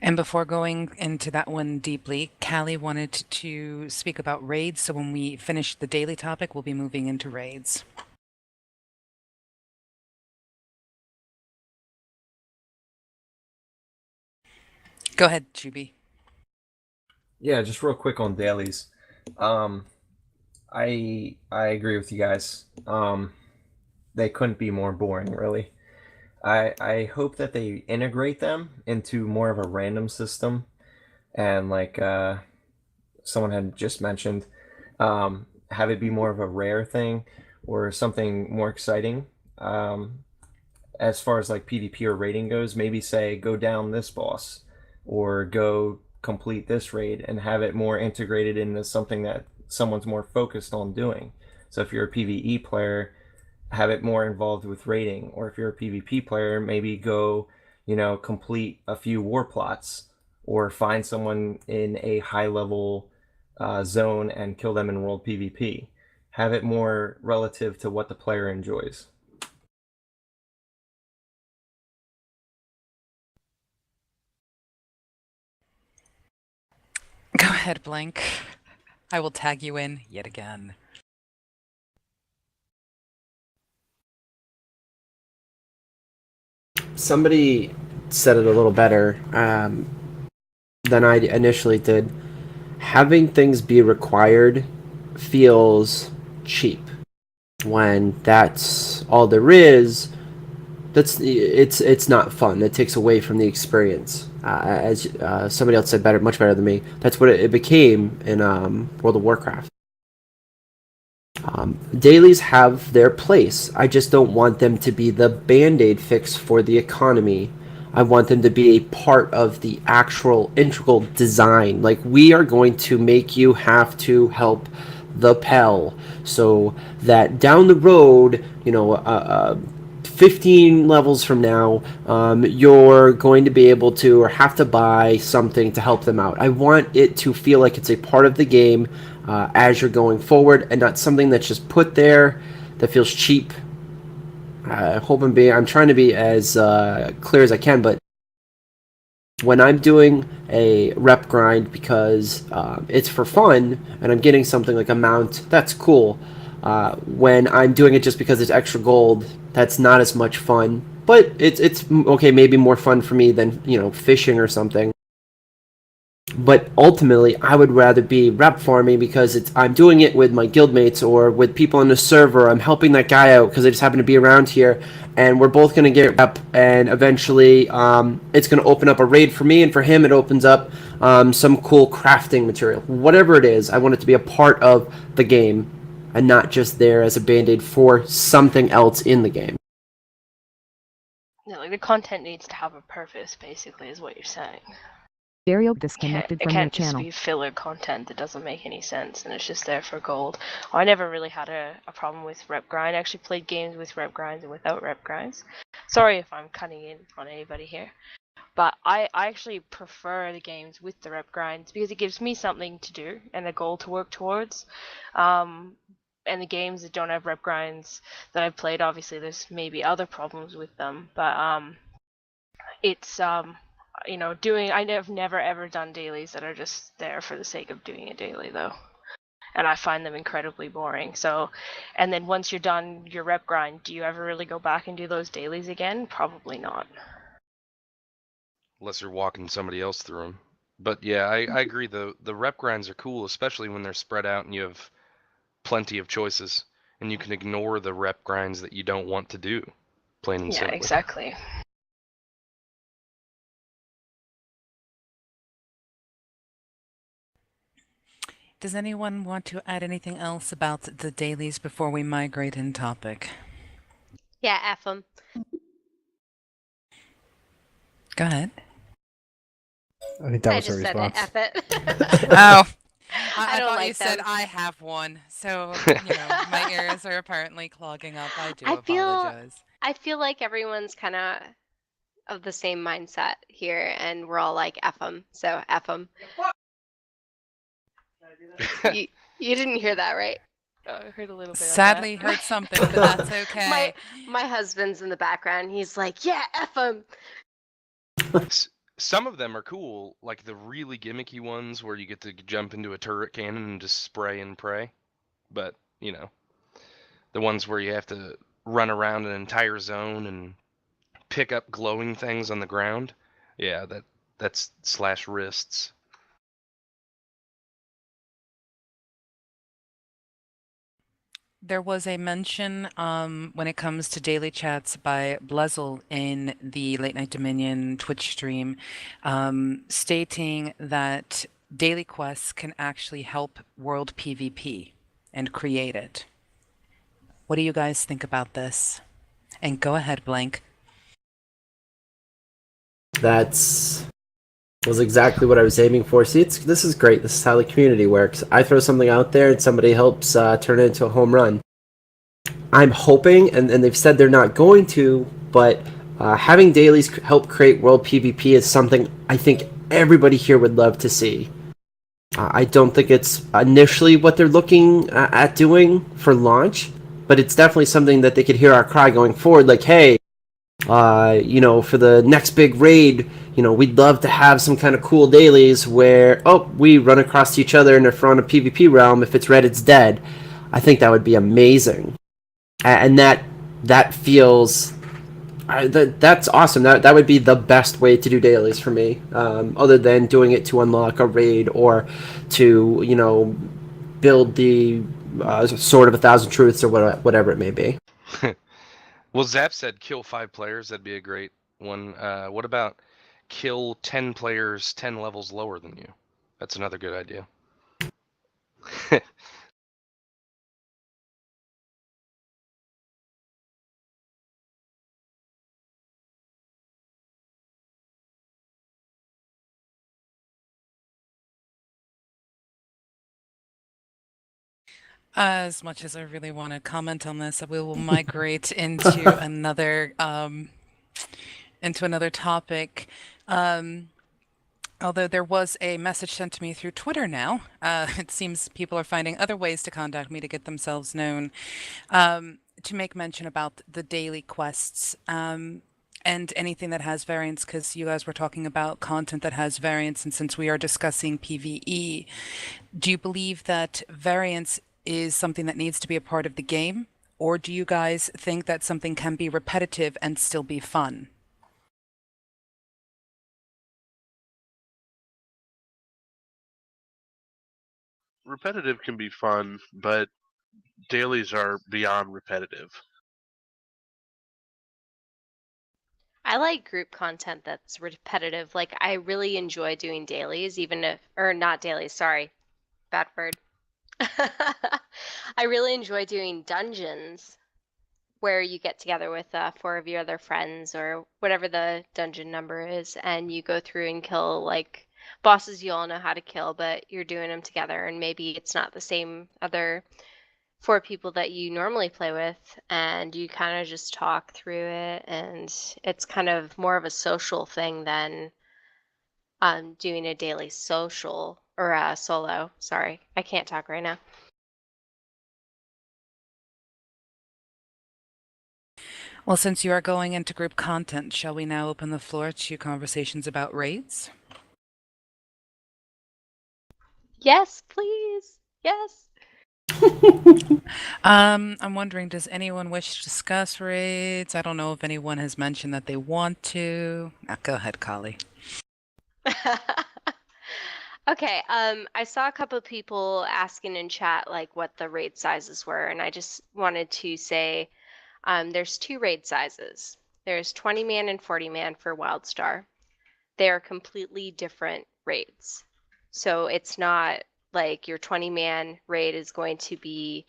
And before going into that one deeply, Callie wanted to speak about raids, so when we finish the daily topic, we'll be moving into raids. Go ahead, Juby. Yeah, just real quick on dailies. I agree with you guys. They couldn't be more boring, really. I hope that they integrate them into more of a random system, and like someone had just mentioned, have it be more of a rare thing or something more exciting. As far as like PvP or raiding goes, maybe say go down this boss or go complete this raid, and have it more integrated into something that someone's more focused on doing. So if you're a PvE player, have it more involved with raiding, or if you're a PvP player, maybe go, complete a few war plots, or find someone in a high level zone and kill them in world PvP. Have it more relative to what the player enjoys. Go ahead, Blank. I will tag you in yet again. Somebody said it a little better than I initially did. Having things be required feels cheap when that's all there is. It's not fun. It takes away from the experience. As somebody else said much better than me. That's what it became in World of Warcraft. Dailies have their place. I just don't want them to be the band-aid fix for the economy. I want them to be a part of the actual integral design. Like, we are going to make you have to help the Pell so that down the road, 15 levels from now, you're going to be able to or have to buy something to help them out. I want it to feel like it's a part of the game as you're going forward, and not something that's just put there that feels cheap. I'm trying to be as clear as I can, but when I'm doing a rep grind because it's for fun and I'm getting something like a mount, that's cool. When I'm doing it just because it's extra gold, that's not as much fun. But it's okay, maybe more fun for me than fishing or something. But ultimately, I would rather be rep farming because I'm doing it with my guildmates or with people on the server. I'm helping that guy out because I just happen to be around here, and we're both going to get rep, and eventually it's going to open up a raid for me, and for him it opens up some cool crafting material. Whatever it is, I want it to be a part of the game and not just there as a band-aid for something else in the game. Yeah, like the content needs to have a purpose, basically, is what you're saying. Dario disconnected It from your can't just channel. be filler content that doesn't make any sense and it's just there for gold. I never really had a problem with rep grind. I actually played games with rep grinds and without rep grinds. Sorry if I'm cutting in on anybody here. But I actually prefer the games with the rep grinds because it gives me something to do and a goal to work towards. And the games that don't have rep grinds that I've played, obviously there's maybe other problems with them, but it's I've never ever done dailies that are just there for the sake of doing a daily though, and I find them incredibly boring. So, and then once you're done your rep grind, do you ever really go back and do those dailies again? Probably not. Unless you're walking somebody else through them. But yeah, I agree. The rep grinds are cool, especially when they're spread out and you have plenty of choices, and you can ignore the rep grinds that you don't want to do. Plain and Yeah, simply. exactly. Does anyone want to add anything else about the dailies before we migrate in topic? Yeah, F them. Go ahead. I think that I was her just said response. F it. Oh, I I don't thought like you said them. I have one. So, my ears are apparently clogging up. I do apologize. I feel like everyone's kind of the same mindset here, and we're all like F them. So F them. You didn't hear that, right? I heard a little bit Sadly, of that. heard something, but that's okay. My husband's in the background. He's like, yeah, F them. Some of them are cool, like the really gimmicky ones where you get to jump into a turret cannon and just spray and pray. But, the ones where you have to run around an entire zone and pick up glowing things on the ground, yeah, that's slash wrists. There was a mention when it comes to daily chats by Blezel in the Late Night Dominion Twitch stream, stating that daily quests can actually help world PvP and create it. What do you guys think about this? And go ahead, Blank. That's was exactly what I was aiming for. See, this is great. This is how the community works. I throw something out there and somebody helps turn it into a home run. I'm hoping, and they've said they're not going to, but having dailies help create world PvP is something I think everybody here would love to see. I don't think it's initially what they're looking at doing for launch, but it's definitely something that they could hear our cry going forward, like, hey, for the next big raid, we'd love to have some kind of cool dailies where, we run across each other and if we're on a PvP realm, if it's red, it's dead. I think that would be amazing. And that feels... that's awesome. That would be the best way to do dailies for me, other than doing it to unlock a raid or to, build the Sword of 1,000 Truths or whatever it may be. Well, Zap said kill 5 players. That'd be a great one. What about kill 10 players 10 levels lower than you? That's another good idea. As much as I really want to comment on this, we will migrate into another topic. Although there was a message sent to me through Twitter now, it seems people are finding other ways to contact me to get themselves known, to make mention about the daily quests, and anything that has variance, because you guys were talking about content that has variance, and since we are discussing PvE, do you believe that variance is something that needs to be a part of the game, or do you guys think that something can be repetitive and still be fun? Repetitive can be fun, but dailies are beyond repetitive. I like group content that's repetitive. Like, I really enjoy doing dailies, even if, or not dailies, sorry, bad word. I really enjoy doing dungeons where you get together with 4 of your other friends or whatever the dungeon number is, and you go through and kill like bosses you all know how to kill, but you're doing them together, and maybe it's not the same other 4 people that you normally play with, and you kind of just talk through it, and it's kind of more of a social thing than doing a daily social or a solo. Sorry, I can't talk right now. Well, since you are going into group content, shall we now open the floor to conversations about raids? Yes, please. Yes. I'm wondering, does anyone wish to discuss raids? I don't know if anyone has mentioned that they want to. Go ahead, Kali. Okay, I saw a couple of people asking in chat like what the raid sizes were, and I just wanted to say there's 2 raid sizes. There's 20 man and 40 man for Wildstar. They are completely different raids. So it's not like your 20 man raid is going to be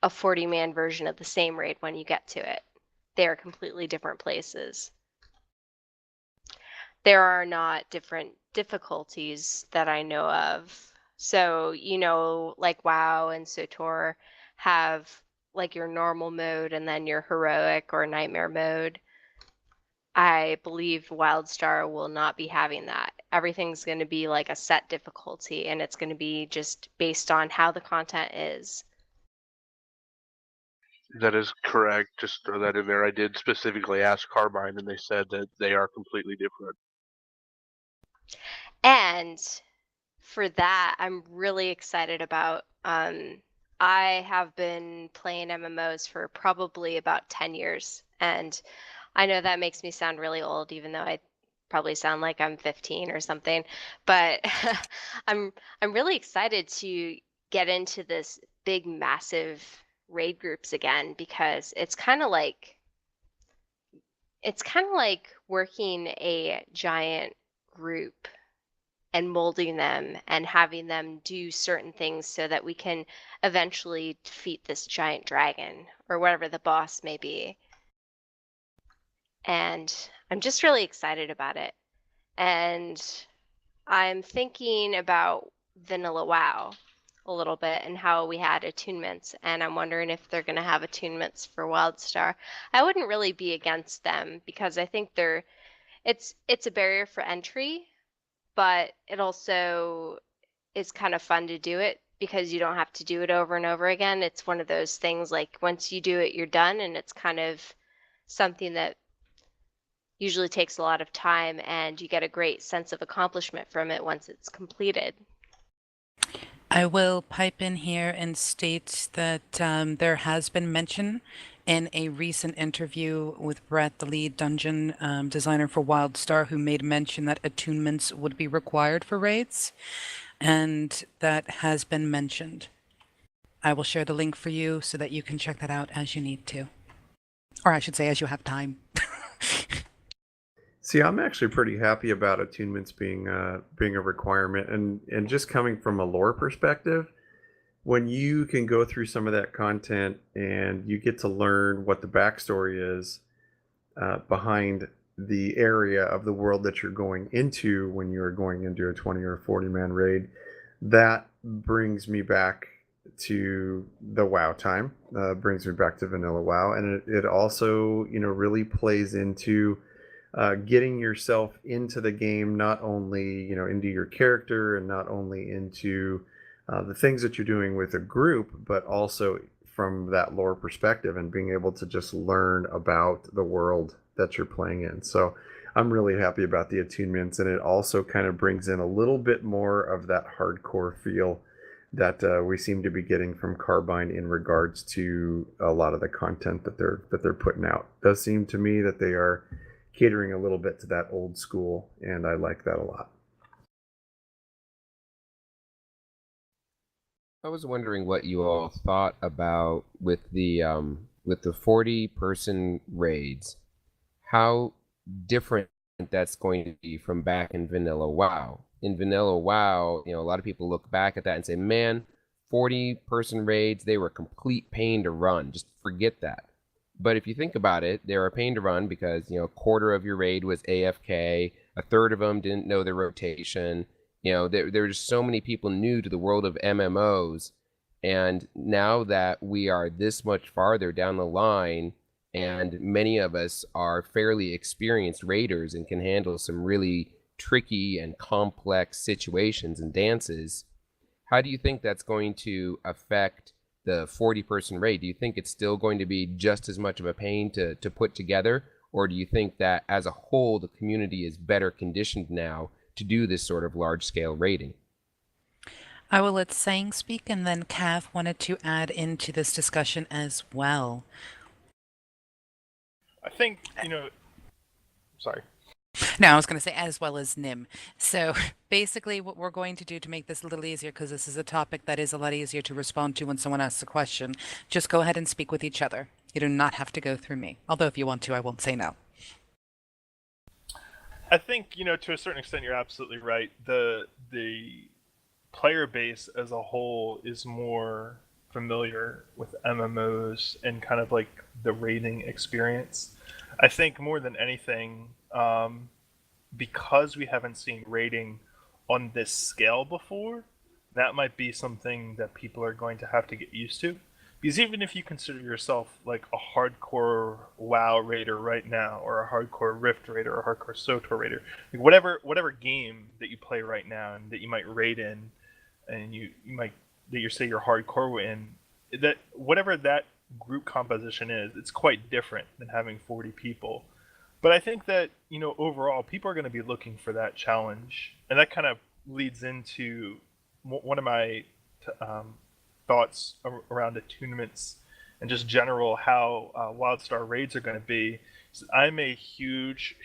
a 40 man version of the same raid when you get to it. They are completely different places. There are not different difficulties that I know of. So, like WoW and SOTOR have like your normal mode and then your heroic or nightmare mode. I believe Wildstar will not be having that. Everything's going to be like a set difficulty, and it's going to be just based on how the content is. That is correct. Just throw that in there. I did specifically ask Carbine, and they said that they are completely different. And for that, I'm really excited about. I have been playing MMOs for probably about 10 years, and I know that makes me sound really old, even though I probably sound like I'm 15 or something. But I'm really excited to get into this big, massive raid groups again, because it's kind of like working a giant group and molding them and having them do certain things so that we can eventually defeat this giant dragon or whatever the boss may be. And I'm just really excited about it. And I'm thinking about vanilla WoW a little bit and how we had attunements, and I'm wondering if they're going to have attunements for Wildstar. I wouldn't really be against them because I think it's a barrier for entry, but it also is kind of fun to do it because you don't have to do it over and over again. It's one of those things like once you do it, you're done, and it's kind of something that usually takes a lot of time, and you get a great sense of accomplishment from it once it's completed. I will pipe in here and state that there has been mention in a recent interview with Brett, the lead dungeon designer for Wildstar, who made mention that attunements would be required for raids, and that has been mentioned. I will share the link for you so that you can check that out as you need to. Or I should say, as you have time. See, I'm actually pretty happy about attunements being a requirement, and just coming from a lore perspective, when you can go through some of that content and you get to learn what the backstory is behind the area of the world that you're going into when you're going into a 20 or 40 man raid, that brings me back to the WoW time. Brings me back to vanilla WoW, and it also really plays into getting yourself into the game, not only into your character and not only into the things that you're doing with a group, but also from that lore perspective and being able to just learn about the world that you're playing in. So I'm really happy about the attunements, and it also kind of brings in a little bit more of that hardcore feel that we seem to be getting from Carbine in regards to a lot of the content that they're putting out. It does seem to me that they are catering a little bit to that old school, and I like that a lot. I was wondering what you all thought about with the 40-person raids. How different that's going to be from back in vanilla WoW. In vanilla WoW, a lot of people look back at that and say, "Man, 40-person raids, they were a complete pain to run. Just forget that." But if you think about it, they were a pain to run because, a quarter of your raid was AFK, a third of them didn't know their rotation. There were just so many people new to the world of MMOs. And now that we are this much farther down the line, and many of us are fairly experienced raiders and can handle some really tricky and complex situations and dances, how do you think that's going to affect the 40-person raid? Do you think it's still going to be just as much of a pain to put together? Or do you think that as a whole, the community is better conditioned now to do this sort of large-scale raiding? I will let Sang speak, and then Cav wanted to add into this discussion as well. I think, sorry. No, I was going to say as well as Nim. So basically what we're going to do to make this a little easier, because this is a topic that is a lot easier to respond to when someone asks a question, just go ahead and speak with each other. You do not have to go through me. Although if you want to, I won't say no. I think, to a certain extent, you're absolutely right. The player base as a whole is more familiar with MMOs and kind of like the raiding experience. I think more than anything, because we haven't seen raiding on this scale before, that might be something that people are going to have to get used to. Because even if you consider yourself like a hardcore WoW raider right now, or a hardcore Rift raider, or a hardcore SOTOR raider, like whatever game that you play right now and that you might raid in, and you might that you say you're hardcore in, that whatever that group composition is, it's quite different than having 40 people. But I think that overall, people are going to be looking for that challenge, and that kind of leads into one of my thoughts around attunements and just general how Wildstar raids are going to be. So I'm a huge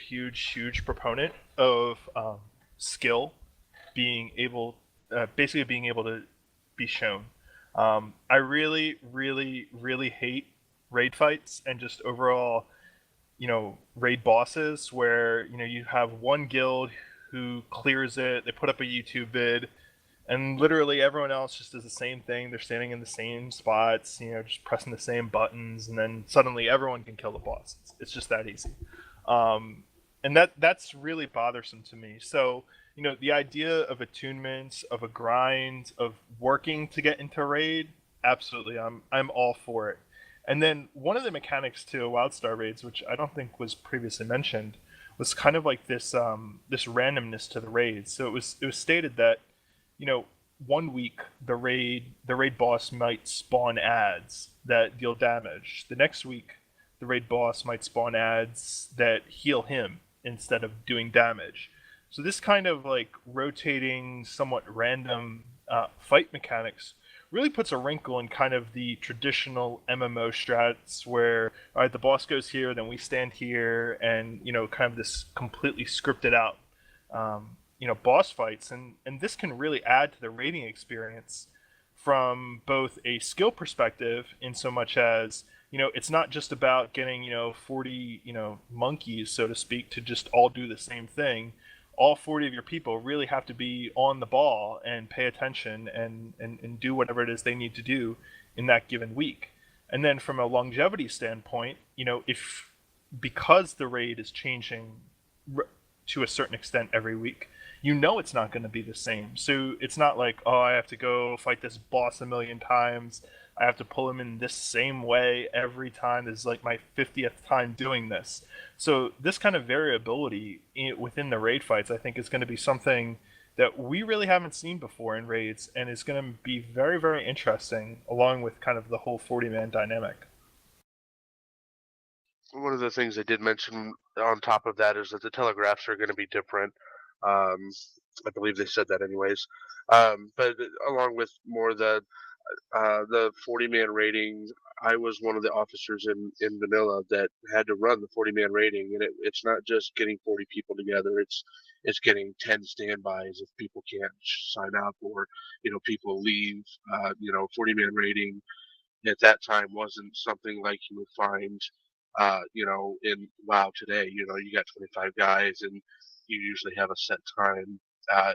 proponent of skill basically being able to be shown. I really hate raid fights and just overall, raid bosses where, you have one guild who clears it, they put up a YouTube vid, and literally everyone else just does the same thing. They're standing in the same spots, just pressing the same buttons, and then suddenly everyone can kill the boss. It's just that easy. And that's really bothersome to me. So, the idea of attunements, of a grind, of working to get into raid, absolutely, I'm all for it. And then one of the mechanics to Wildstar raids, which I don't think was previously mentioned, was kind of like this this randomness to the raids. So it was stated that, 1 week the raid boss might spawn ads that deal damage. The next week the raid boss might spawn ads that heal him instead of doing damage. So this kind of like rotating, somewhat random fight mechanics really puts a wrinkle in kind of the traditional MMO strats where, all right, the boss goes here, then we stand here, and kind of this completely scripted out boss fights, and this can really add to the raiding experience from both a skill perspective, in so much as it's not just about getting 40 monkeys, so to speak, to just all do the same thing. All 40 of your people really have to be on the ball and pay attention and do whatever it is they need to do in that given week. And then from a longevity standpoint, because the raid is changing to a certain extent every week, you know it's not going to be the same. So it's not like, oh, I have to go fight this boss a million times. I have to pull him in this same way every time. This is like my 50th time doing this. So this kind of variability within the raid fights, I think, is going to be something that we really haven't seen before in raids, and is going to be very, very interesting, along with kind of the whole 40-man dynamic. One of the things I did mention on top of that is that the telegraphs are going to be different. I believe they said that anyways. But along with more the 40-man rating, I was one of the officers in vanilla that had to run the 40-man rating, and it's not just getting 40 people together. It's getting 10 standbys if people can't sign up, or people leave. 40-man rating at that time wasn't something like you would find, in WoW today. You got 25 guys, and you usually have a set time.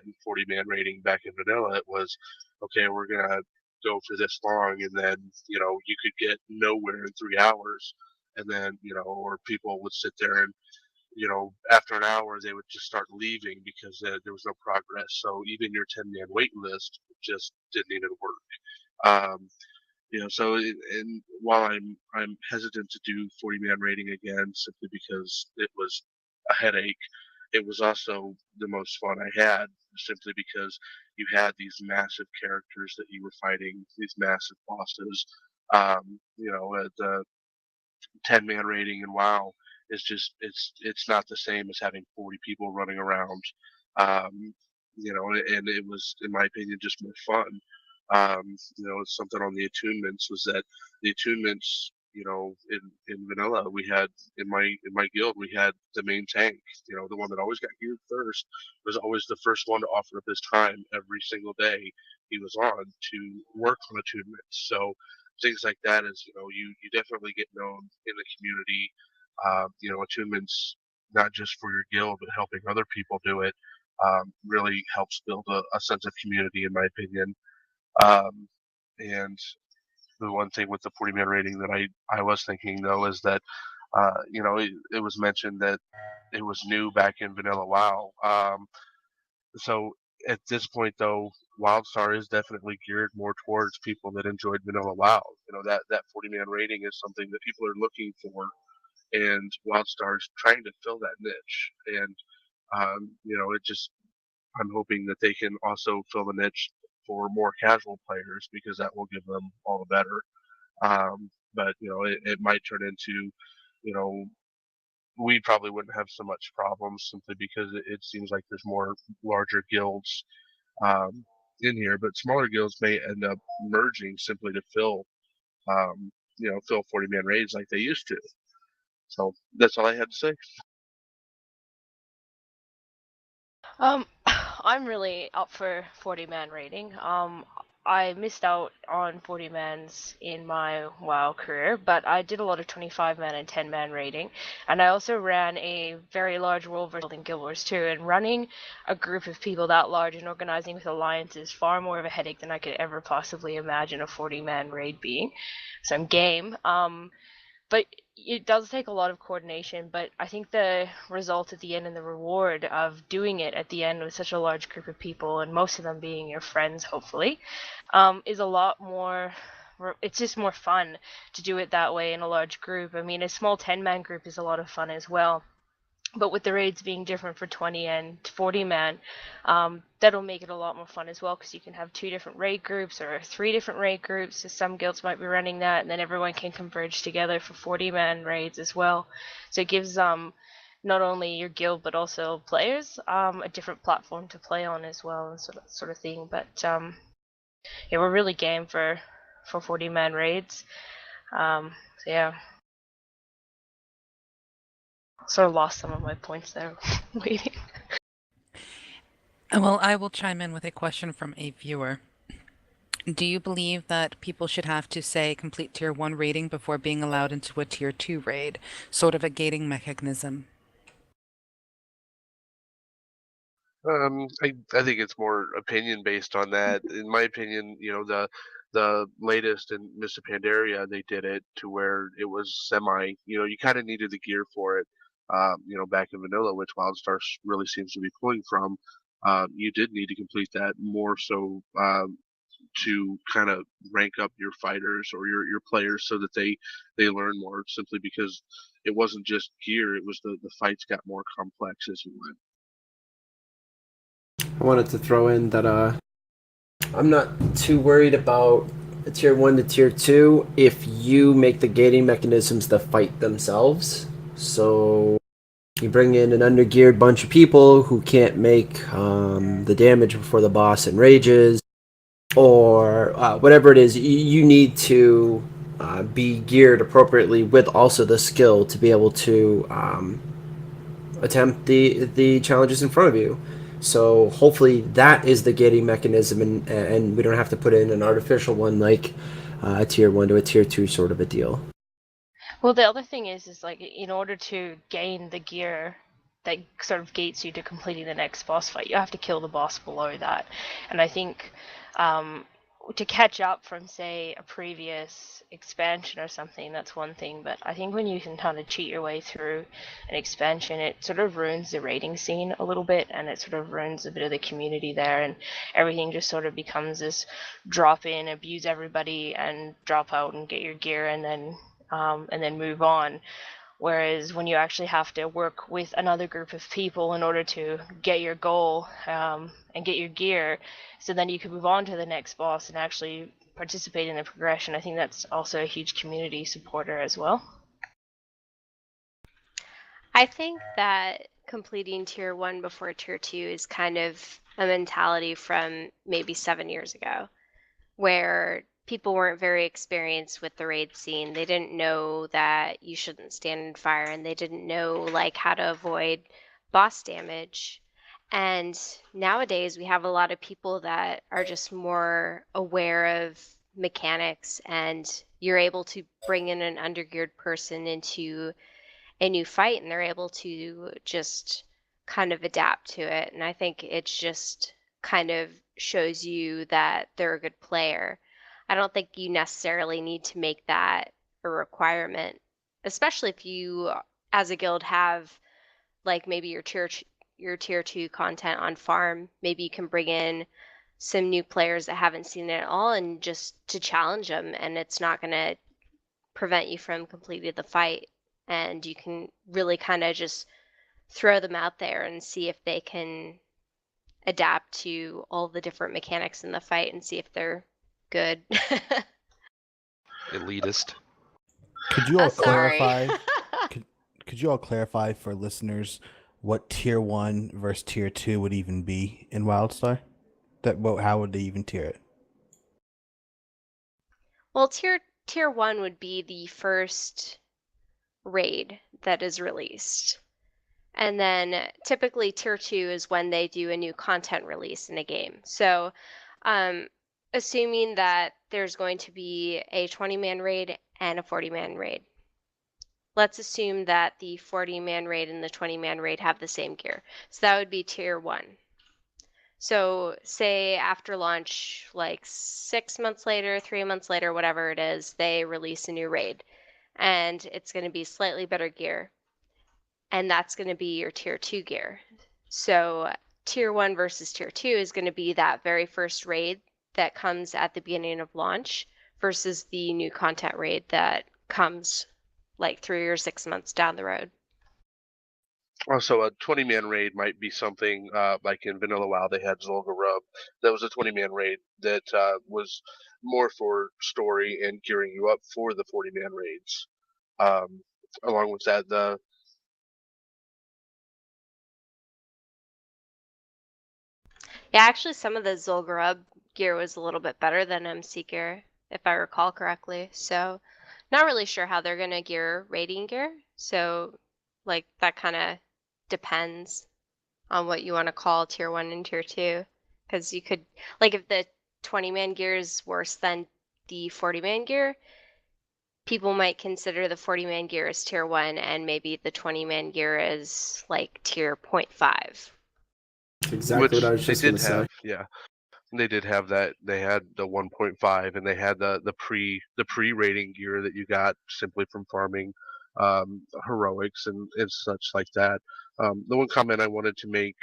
In 40-man rating back in vanilla, it was okay. We're gonna go for this long, and then you could get nowhere in 3 hours, and then or people would sit there and after an hour they would just start leaving because there was no progress. So even your 10-man wait list just didn't even work. And while I'm hesitant to do 40-man rating again simply because it was a headache, it was also the most fun I had simply because you had these massive characters that you were fighting, these massive bosses. The 10-man rating in WoW is just it's not the same as having 40 people running around. And it was, in my opinion, just more fun. It's something on the attunements was that the attunements, in vanilla, we had in my guild, we had the main tank, the one that always got geared first, was always the first one to offer up his time every single day he was on to work on attunements. So things like that is, you definitely get known in the community. Attunements, not just for your guild, but helping other people do it, really helps build a sense of community, in my opinion. And the one thing with the 40-man rating that I was thinking, though, is that, it was mentioned that it was new back in vanilla WoW. So at this point, though, Wildstar is definitely geared more towards people that enjoyed vanilla WoW. That 40-man rating is something that people are looking for, and Wildstar is trying to fill that niche. And it just, I'm hoping that they can also fill the niche for more casual players, because that will give them all the better. But it might turn into, we probably wouldn't have so much problems simply because it seems like there's more larger guilds in here, but smaller guilds may end up merging simply to fill 40-man raids like they used to. So that's all I had to say. I'm really up for 40-man rating. I missed out on 40-mans in my WoW career, but I did a lot of 25-man and 10-man rating, and I also ran a very large world versus in Guild Wars 2, and running a group of people that large and organizing with alliances is far more of a headache than I could ever possibly imagine a 40-man raid being. So I'm game. But it does take a lot of coordination, but I think the result at the end and the reward of doing it at the end with such a large group of people, and most of them being your friends, hopefully, is a lot more, it's just more fun to do it that way in a large group. I mean, a small 10-man group is a lot of fun as well. But with the raids being different for 20 and 40 man, that'll make it a lot more fun as well, because you can have 2 different raid groups or 3 different raid groups. So some guilds might be running that, and then everyone can converge together for 40 man raids as well. So it gives not only your guild but also players a different platform to play on as well, and sort of thing. But yeah, we're really game for 40 man raids. So yeah. Sort of lost some of my points there waiting. Well, I will chime in with a question from a viewer. Do you believe that people should have to, say, complete tier 1 rating before being allowed into a tier 2 raid? Sort of a gating mechanism. I think it's more opinion based on that. In my opinion, the latest in Mr. Pandaria, they did it to where it was semi. You kind of needed the gear for it. Back in vanilla, which Wildstar really seems to be pulling from. you did need to complete that more so to kind of rank up your fighters or your players so that they learn more, simply because it wasn't just gear, it was the fights got more complex as you went. I wanted to throw in that I'm not too worried about tier 1 to tier 2 if you make the gating mechanisms the fight themselves. So you bring in an undergeared bunch of people who can't make the damage before the boss enrages, or whatever it is, you need to be geared appropriately with also the skill to be able to attempt the challenges in front of you. So hopefully that is the gating mechanism, and we don't have to put in an artificial one like a tier 1 to a tier 2 sort of a deal. Well, the other thing is like in order to gain the gear that sort of gates you to completing the next boss fight, you have to kill the boss below that. And I think to catch up from, say, a previous expansion or something, that's one thing. But I think when you can kind of cheat your way through an expansion, it sort of ruins the raiding scene a little bit, and it sort of ruins a bit of the community there, and everything just sort of becomes this drop in, abuse everybody, and drop out and get your gear, and then move on. Whereas when you actually have to work with another group of people in order to get your goal and get your gear, so then you can move on to the next boss and actually participate in the progression, I think that's also a huge community supporter as well. I think that completing tier 1 before tier 2 is kind of a mentality from maybe 7 years ago, where people weren't very experienced with the raid scene. They didn't know that you shouldn't stand in fire, and they didn't know like how to avoid boss damage. And nowadays we have a lot of people that are just more aware of mechanics, and you're able to bring in an undergeared person into a new fight, and they're able to just kind of adapt to it. And I think it's just kind of shows you that they're a good player. I don't think you necessarily need to make that a requirement, especially if you, as a guild, have like maybe your tier 2 content on farm. Maybe you can bring in some new players that haven't seen it at all, and just to challenge them, and it's not going to prevent you from completing the fight. And you can really kind of just throw them out there and see if they can adapt to all the different mechanics in the fight and see if they're good. Elitist. Could you all Sorry. clarify? Could you all clarify for listeners what tier 1 versus tier 2 would even be in Wildstar? How would they even tier it? Well, tier 1 would be the first raid that is released. And then typically tier 2 is when they do a new content release in a game. So assuming that there's going to be a 20-man raid and a 40-man raid. Let's assume that the 40-man raid and the 20-man raid have the same gear. So that would be tier 1. So say after launch, like 6 months later, 3 months later, whatever it is, they release a new raid. And it's going to be slightly better gear. And that's going to be your tier 2 gear. So tier 1 versus tier 2 is going to be that very first raid that comes at the beginning of launch versus the new content raid that comes like 3 or 6 months down the road. Also, a 20-man raid might be something like in Vanilla WoW, they had Zul'Gurub. That was a 20-man raid that was more for story and gearing you up for the 40-man raids. Along with that, Yeah, actually, some of the Zul'Gurub gear was a little bit better than MC gear, if I recall correctly. So, not really sure how they're gonna gear raiding gear. So, like that kind of depends on what you want to call tier 1 and tier 2, because you could, like, if the 20-man gear is worse than the 40-man gear, people might consider the 40-man gear as tier 1, and maybe the 20-man gear is like tier 0.5. Exactly which what I was they just going did to say. have, yeah. They did have that. They had the 1.5, and they had the pre-rating gear that you got simply from farming heroics and such like that. The one comment I wanted to make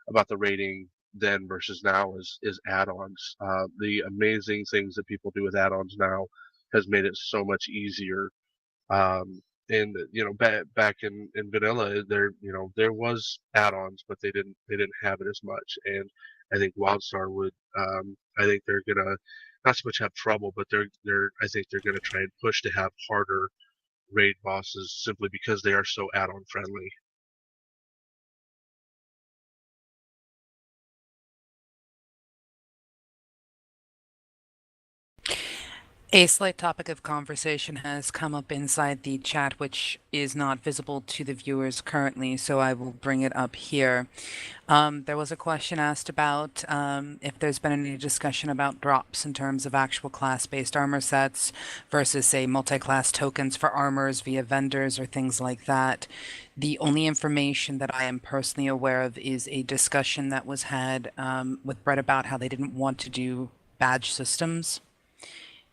about the rating then versus now is add-ons. The amazing things that people do with add-ons now has made it so much easier. And back in vanilla, there was add-ons, but they didn't have it as much. And I think Wildstar would. I think they're gonna not so much have trouble, but I think they're gonna try and push to have harder raid bosses simply because they are so add-on friendly. A slight topic of conversation has come up inside the chat, which is not visible to the viewers currently, so I will bring it up here. There was a question asked about if there's been any discussion about drops in terms of actual class-based armor sets versus, say, multi-class tokens for armors via vendors or things like that. The only information that I am personally aware of is a discussion that was had with Brett about how they didn't want to do badge systems.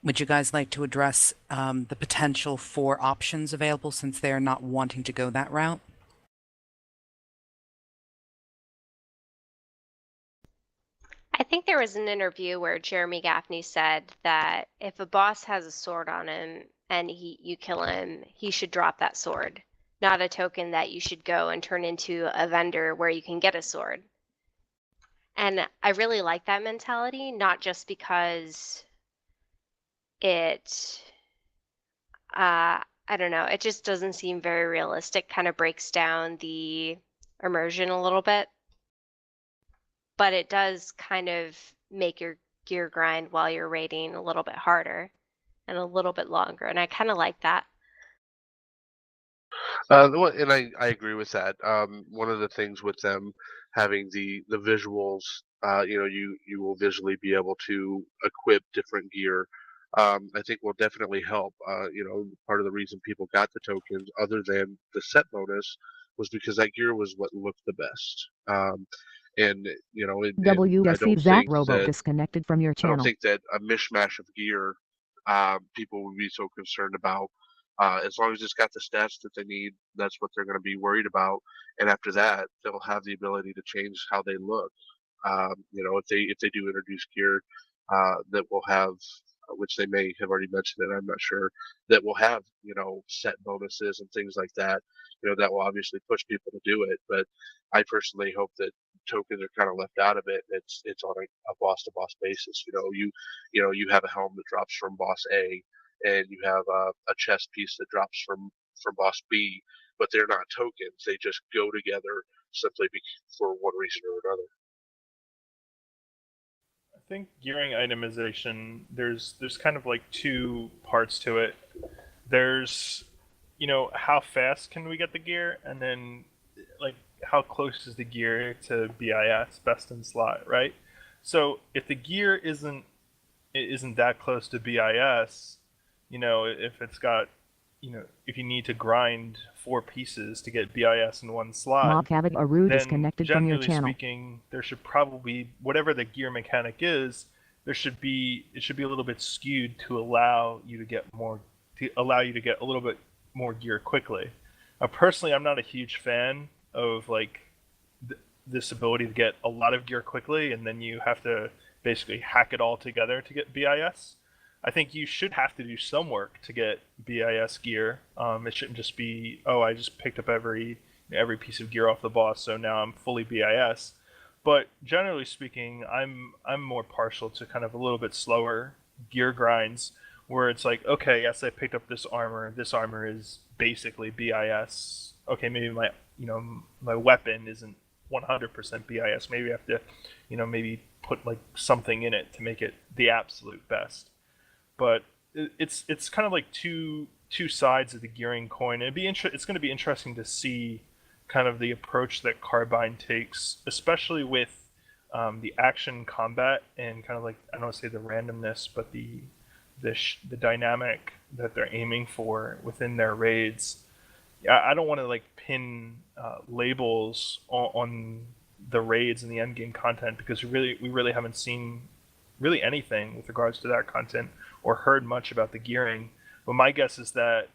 Would you guys like to address the potential for options available since they're not wanting to go that route? I think there was an interview where Jeremy Gaffney said that if a boss has a sword on him and you kill him, he should drop that sword, not a token that you should go and turn into a vendor where you can get a sword. And I really like that mentality, not just because it, I don't know, it just doesn't seem very realistic, kind of breaks down the immersion a little bit. But it does kind of make your gear grind while you're raiding a little bit harder and a little bit longer. And I kind of like that. And I agree with that. One of the things with them having the visuals, you will visually be able to equip different gear. I think will definitely help. Part of the reason people got the tokens, other than the set bonus, was because that gear was what looked the best. And I WSC don't Zach think Robo that disconnected from your I don't channel. think that a mishmash of gear people would be so concerned about. As long as it's got the stats that they need, that's what they're going to be worried about. And after that, they'll have the ability to change how they look. If they do introduce gear that will have, which they may have already mentioned it, I'm not sure, that will have set bonuses and things like that. That will obviously push people to do it. But I personally hope that tokens are kind of left out of it. It's on a boss to boss basis. You have a helm that drops from boss A, and you have a chest piece that drops from boss B, but they're not tokens. They just go together simply for one reason or another. I think gearing itemization, there's kind of like two parts to it. There's, how fast can we get the gear, and then like how close is the gear to BIS, best in slot, right? So if the gear isn't that close to BIS, if it's got, if you need to grind 4 pieces to get BIS in one slot, Mob Havoc Aru then disconnected from your generally channel. speaking, there should probably, whatever the gear mechanic is, it should be a little bit skewed to allow you to get a little bit more gear quickly. Personally, I'm not a huge fan of like this ability to get a lot of gear quickly and then you have to basically hack it all together to get BIS. I think you should have to do some work to get BIS gear. It shouldn't just be, oh, I just picked up every piece of gear off the boss, so now I'm fully BIS. But generally speaking, I'm more partial to kind of a little bit slower gear grinds, where it's like, okay, yes, I picked up this armor. This armor is basically BIS. Okay, maybe my weapon isn't 100% BIS. Maybe I have to, maybe put like something in it to make it the absolute best. But it's kind of like two sides of the gearing coin. It's going to be interesting to see kind of the approach that Carbine takes, especially with the action combat and kind of like, I don't want to say the randomness, but the dynamic that they're aiming for within their raids. I don't want to like pin labels on the raids and the end game content, because we really haven't seen really anything with regards to that content or heard much about the gearing. But my guess is that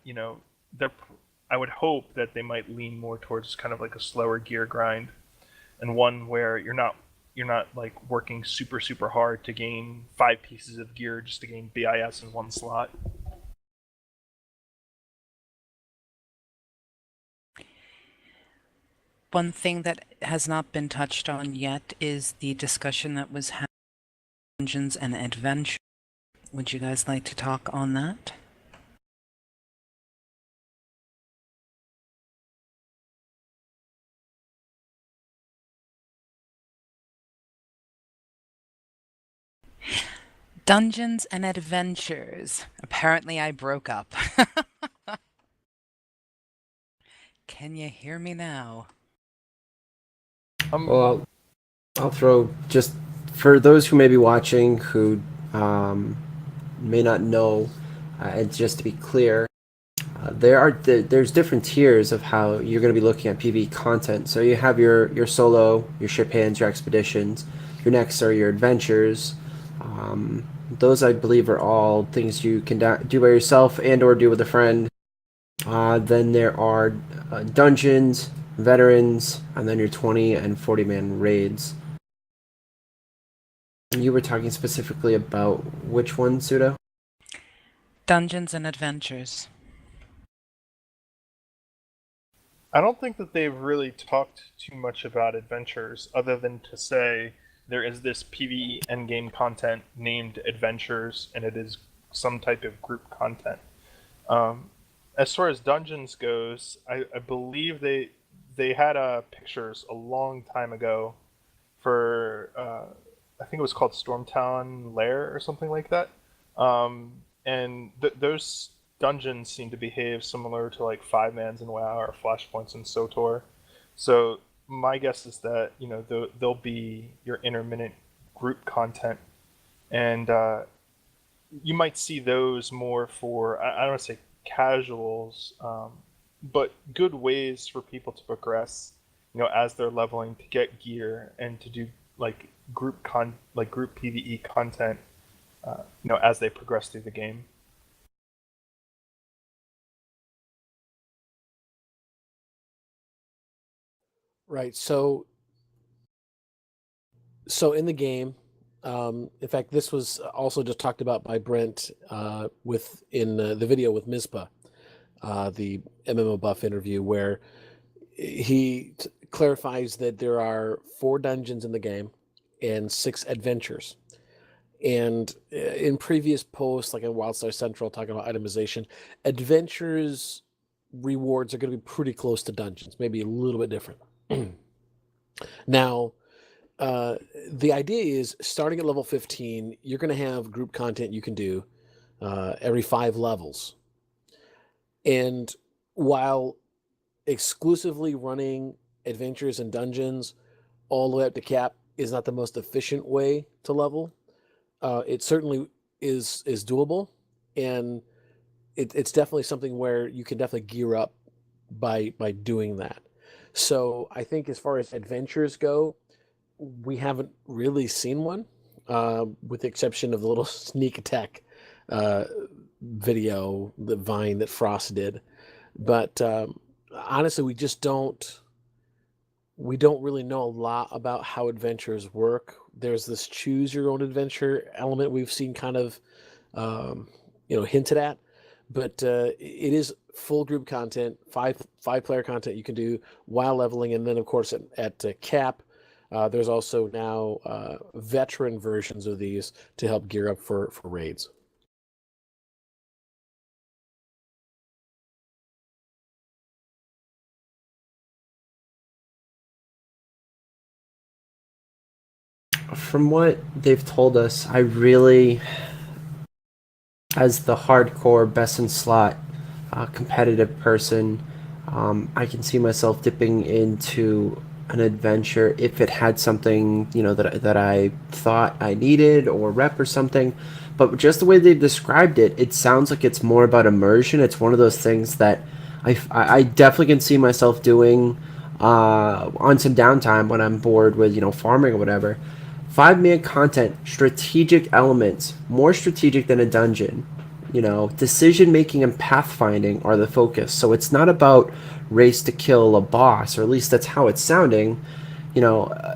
I would hope that they might lean more towards kind of like a slower gear grind. and one where you're not like working super hard to gain 5 pieces of gear just to gain BIS in one slot. One thing that has not been touched on yet is the discussion that was had on Dungeons and Adventure. Would you guys like to talk on that? Dungeons and Adventures. Apparently I broke up. Can you hear me now? Well, I'll throw, just for those who may be watching who may not know, and just to be clear, there's different tiers of how you're going to be looking at PvE content. So you have your solo, your ship hands, your expeditions. Your next are your adventures. Those, I believe, are all things you can do by yourself and or do with a friend. Then there are dungeons, veterans, and then your 20 and 40 man raids. And you were talking specifically about which one, Pseudo? Dungeons and Adventures. I don't think that they've really talked too much about adventures, other than to say there is this PvE endgame content named Adventures, and it is some type of group content. As far as dungeons goes, I believe they had pictures a long time ago for I think it was called Stormtown Lair or something like that, and those dungeons seem to behave similar to like 5-mans in WoW or Flashpoints in SOTOR. So my guess is that they'll be your intermittent group content, and you might see those more for I don't want to say casuals, but good ways for people to progress, as they're leveling, to get gear and to do like group PvE content, as they progress through the game. Right. So in the game, in fact, this was also just talked about by Brent in the video with Mizpah, the MMO Buff interview, where he clarifies that there are 4 dungeons in the game and 6 adventures. And in previous posts, like in Wildstar Central, talking about itemization, adventures rewards are going to be pretty close to dungeons, maybe a little bit different. Now, the idea is starting at level 15, you're going to have group content you can do every 5 levels. And while exclusively running adventures and dungeons all the way up to cap is not the most efficient way to level, it certainly is doable, and it's definitely something where you can definitely gear up by doing that. So I think as far as adventures go, we haven't really seen one, with the exception of the little sneak attack video, the Vine that Frost did. But honestly, we don't really know a lot about how adventures work. There's this choose your own adventure element we've seen kind of hinted at, but it is full group content, five player content you can do while leveling, and then of course at cap, there's also now veteran versions of these to help gear up for raids. From what they've told us, I really, as the hardcore best in slot competitive person, I can see myself dipping into an adventure if it had something that I thought I needed, or rep or something. But just the way they've described it, it sounds like it's more about immersion. It's one of those things that I definitely can see myself doing on some downtime when I'm bored with farming or whatever. 5-man content, strategic elements, more strategic than a dungeon. Decision making and pathfinding are the focus. So it's not about race to kill a boss, or at least that's how it's sounding.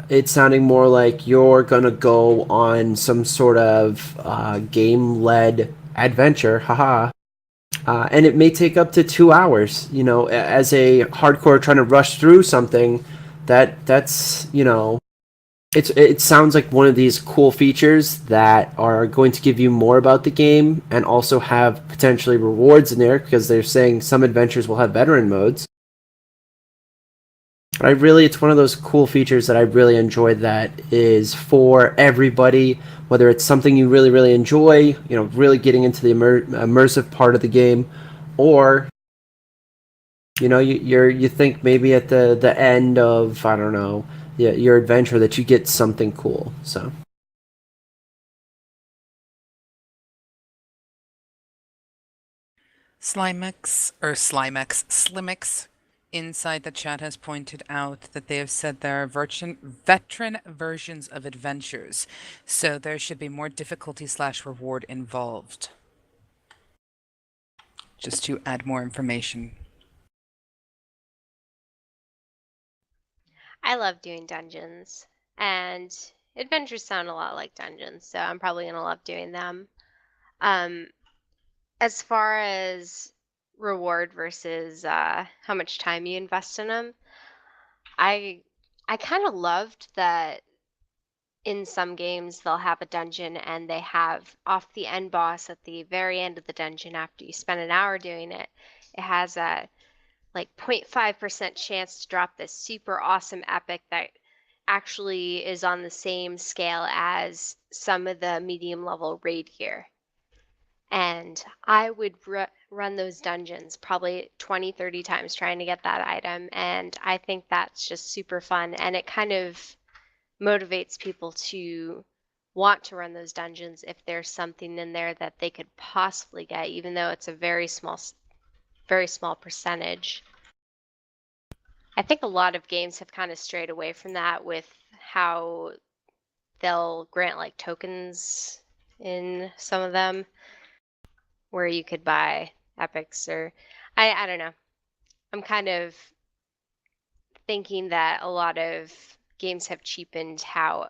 it's sounding more like you're going to go on some sort of game-led adventure, haha. And it may take up to 2 hours. As a hardcore trying to rush through something, that's it sounds like one of these cool features that are going to give you more about the game and also have potentially rewards in there, because they're saying some adventures will have veteran modes. But it's one of those cool features that I really enjoy, that is for everybody, whether it's something you really, really enjoy, really getting into the immersive part of the game, or, you think maybe at the end of, I don't know, your adventure that you get something cool, so. Slimex inside the chat has pointed out that they have said there are veteran versions of adventures, so there should be more difficulty/reward involved. Just to add more information. I love doing dungeons, and adventures sound a lot like dungeons, so I'm probably gonna love doing them. As far as reward versus how much time you invest in them, I kind of loved that in some games they'll have a dungeon and they have off the end boss at the very end of the dungeon after you spend an hour doing it. It has a like 0.5% chance to drop this super awesome epic that actually is on the same scale as some of the medium level raid gear. And I would run those dungeons probably 20, 30 times trying to get that item. And I think that's just super fun. And it kind of motivates people to want to run those dungeons if there's something in there that they could possibly get, even though it's a very small percentage. I think a lot of games have kind of strayed away from that with how they'll grant like tokens in some of them where you could buy epics, or I don't know. I'm kind of thinking that a lot of games have cheapened how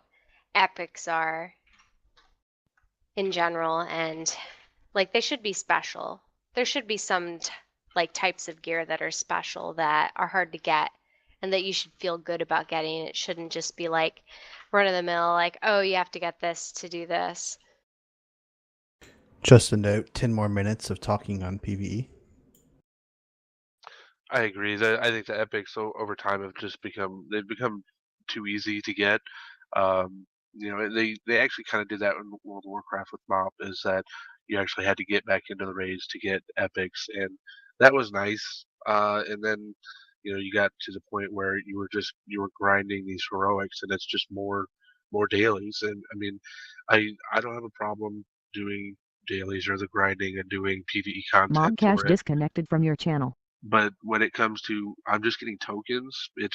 epics are in general, and like they should be special. There should be some like types of gear that are special that are hard to get and that you should feel good about getting. It shouldn't just be like run of the mill, like, oh, you have to get this to do this. Just a note, 10 more minutes of talking on PvE. I agree. I think the epics over time have just become too easy to get. They actually kind of did that in World of Warcraft with MoP, is that you actually had to get back into the raids to get epics, and that was nice. And then you got to the point where you were grinding these heroics, and it's just more dailies. And I mean, I don't have a problem doing dailies or the grinding and doing PvE content Mobcash for it. disconnected from your channel. But when it comes to I'm just getting tokens, it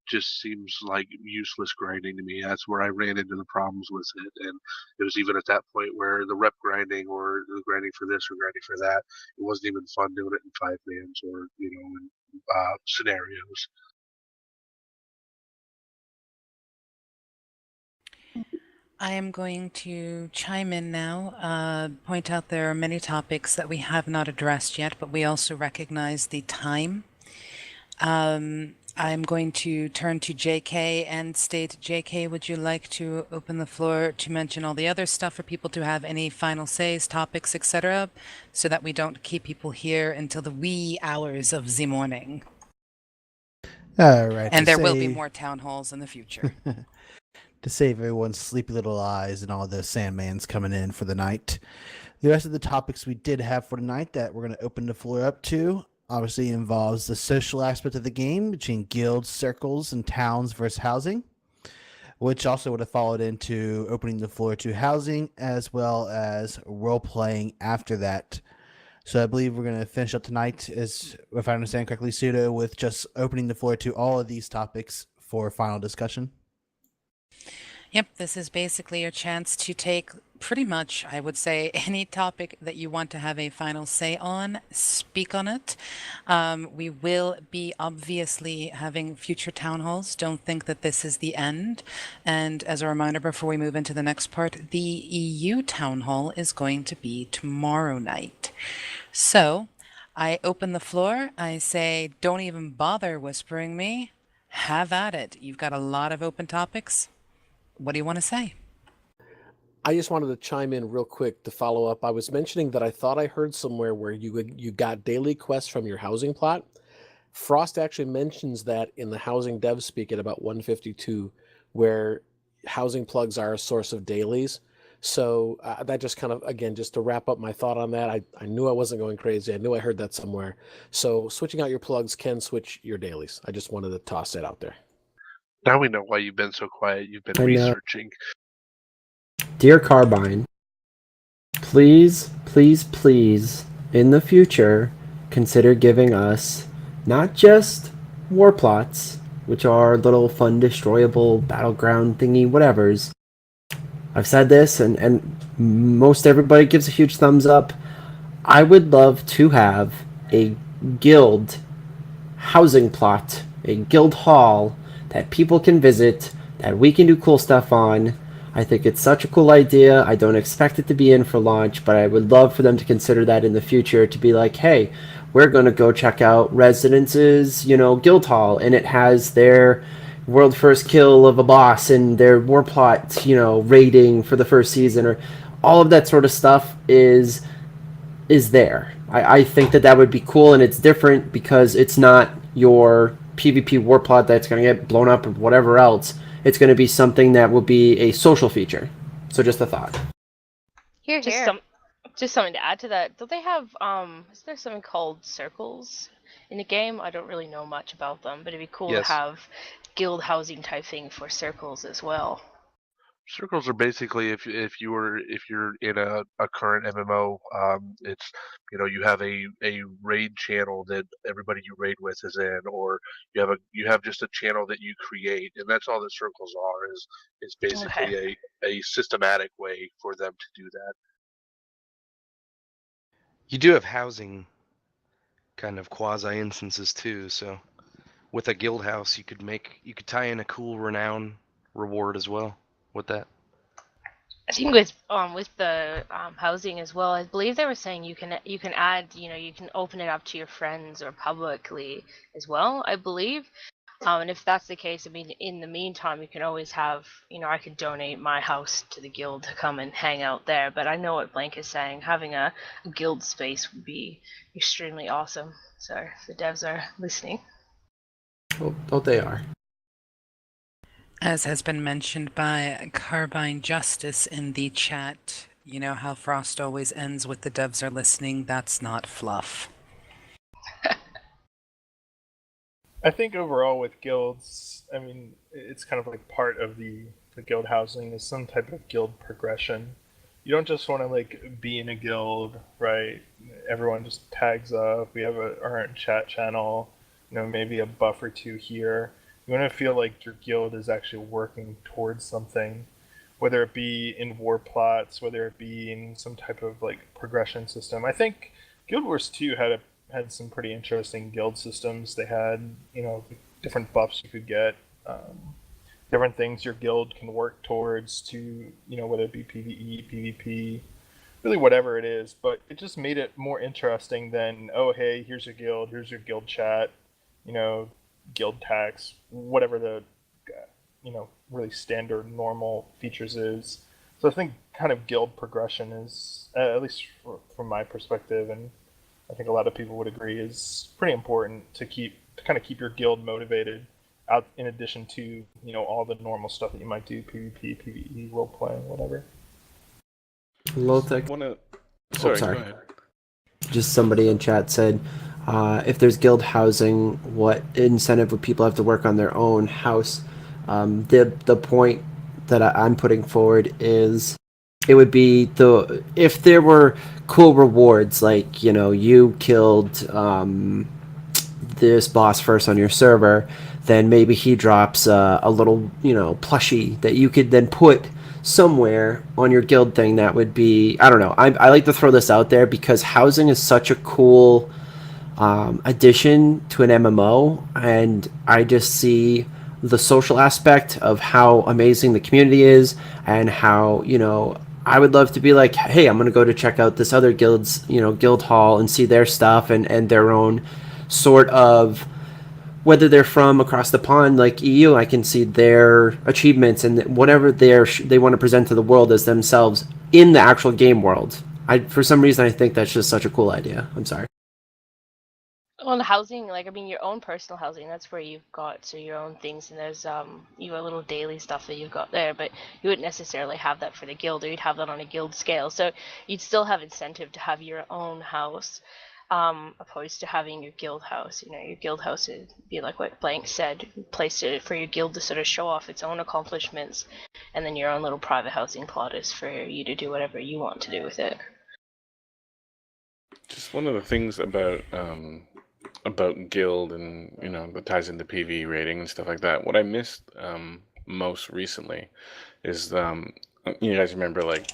just seems like useless grinding to me. That's where I ran into the problems with it, and it was even at that point where the rep grinding or the grinding for this or grinding for that, it wasn't even fun doing it in 5-mans or in scenarios. I am going to chime in now, point out there are many topics that we have not addressed yet, but we also recognize the time. I'm going to turn to JK and state, JK, would you like to open the floor to mention all the other stuff for people to have any final says, topics, etc., so that we don't keep people here until the wee hours of the morning? All right. And there will be more town halls in the future. To save everyone's sleepy little eyes and all the Sandmans coming in for the night. The rest of the topics we did have for tonight that we're going to open the floor up to obviously involves the social aspect of the game between guilds, circles, and towns versus housing, which also would have followed into opening the floor to housing as well as role-playing after that. So I believe we're going to finish up tonight, as if I understand correctly, Pseudo, with just opening the floor to all of these topics for final discussion. Yep, this is basically your chance to take pretty much, I would say, any topic that you want to have a final say on, speak on it. We will be obviously having future town halls. Don't think that this is the end. And as a reminder, before we move into the next part, the EU town hall is going to be tomorrow night. So I open the floor. I say, don't even bother whispering me. Have at it. You've got a lot of open topics. What do you want to say? I just wanted to chime in real quick to follow up. I was mentioning that I thought I heard somewhere where you got daily quests from your housing plot. Frost actually mentions that in the housing dev speak at about 152, where housing plugs are a source of dailies. So that just kind of, again, just to wrap up my thought on that, I knew I wasn't going crazy. I knew I heard that somewhere. So switching out your plugs can switch your dailies. I just wanted to toss that out there. Now we know why you've been so quiet. You've been I know. researching. Dear Carbine, please, please, please, in the future, consider giving us not just war plots, which are little fun destroyable battleground thingy whatevers. I've said this, and most everybody gives a huge thumbs up. I would love to have a guild housing plot, a guild hall that people can visit, that we can do cool stuff on. I think it's such a cool idea. I don't expect it to be in for launch, but I would love for them to consider that in the future, to be like, hey, we're going to go check out Residence's, guild hall, and it has their world first kill of a boss and their war plot, rating for the first season, or all of that sort of stuff is there. I think that would be cool, and it's different because it's not your PvP war plot that's going to get blown up or whatever else. It's going to be something that will be a social feature. So just a thought. Here, Just here. just something to add to that. Don't they have is there something called circles in the game? I don't really know much about them, but it'd be cool Yes. to have guild housing type thing for circles as well. Circles are basically if you're in a current MMO, it's you have a raid channel that everybody you raid with is in, or you have just a channel that you create, and that's all that circles are is basically Okay. a systematic way for them to do that. You do have housing kind of quasi instances too, so with a guild house you could tie in a cool renown reward as well with that. I think with the housing as well, I believe they were saying you can add, you can open it up to your friends or publicly as well, I believe. And if that's the case, I mean, in the meantime, you can always have, I could donate my house to the guild to come and hang out there. But I know what Blank is saying. Having a guild space would be extremely awesome. So if the devs are listening. Oh, they are. As has been mentioned by Carbine Justice in the chat, you know how Frost always ends with the devs are listening? That's not fluff. I think overall with guilds, I mean, it's kind of like part of the guild housing is some type of guild progression. You don't just want to like be in a guild, right? Everyone just tags up. We have our own chat channel, maybe a buff or two here. You want to feel like your guild is actually working towards something, whether it be in war plots, whether it be in some type of like progression system. I think Guild Wars 2 had some pretty interesting guild systems. They had, different buffs you could get, different things your guild can work towards to, whether it be PvE, PvP, really whatever it is. But it just made it more interesting than, oh, hey, here's your guild chat, guild tax, whatever the, really standard normal features is. So I think kind of guild progression is, at least from my perspective, and I think a lot of people would agree, is pretty important to kind of keep your guild motivated out in addition to, all the normal stuff that you might do, PvP, PvE, role playing, whatever. Lothic. Sorry, go ahead. Just somebody in chat said, if there's guild housing, what incentive would people have to work on their own house? The point that I'm putting forward is it would be if there were cool rewards, like, you killed this boss first on your server, then maybe he drops a little, plushie that you could then put somewhere on your guild thing. That would be, I don't know. I like to throw this out there because housing is such a cool addition to an MMO, and I just see the social aspect of how amazing the community is, and how, I would love to be like, hey, I'm gonna go to check out this other guild's, guild hall and see their stuff and their own sort of, whether they're from across the pond like EU, I can see their achievements and whatever they want to present to the world as themselves in the actual game world. For some reason, I think that's just such a cool idea. I'm sorry. On housing, like, I mean, your own personal housing, that's where you've got so your own things, and there's you have little daily stuff that you've got there, but you wouldn't necessarily have that for the guild, or you'd have that on a guild scale. So you'd still have incentive to have your own house, opposed to having your guild house. Your guild house would be like what Blank said, place it for your guild to sort of show off its own accomplishments, and then your own little private housing plot is for you to do whatever you want to do with it. Just one of the things about guild and that ties into PV rating and stuff like that. What I missed most recently is you guys remember like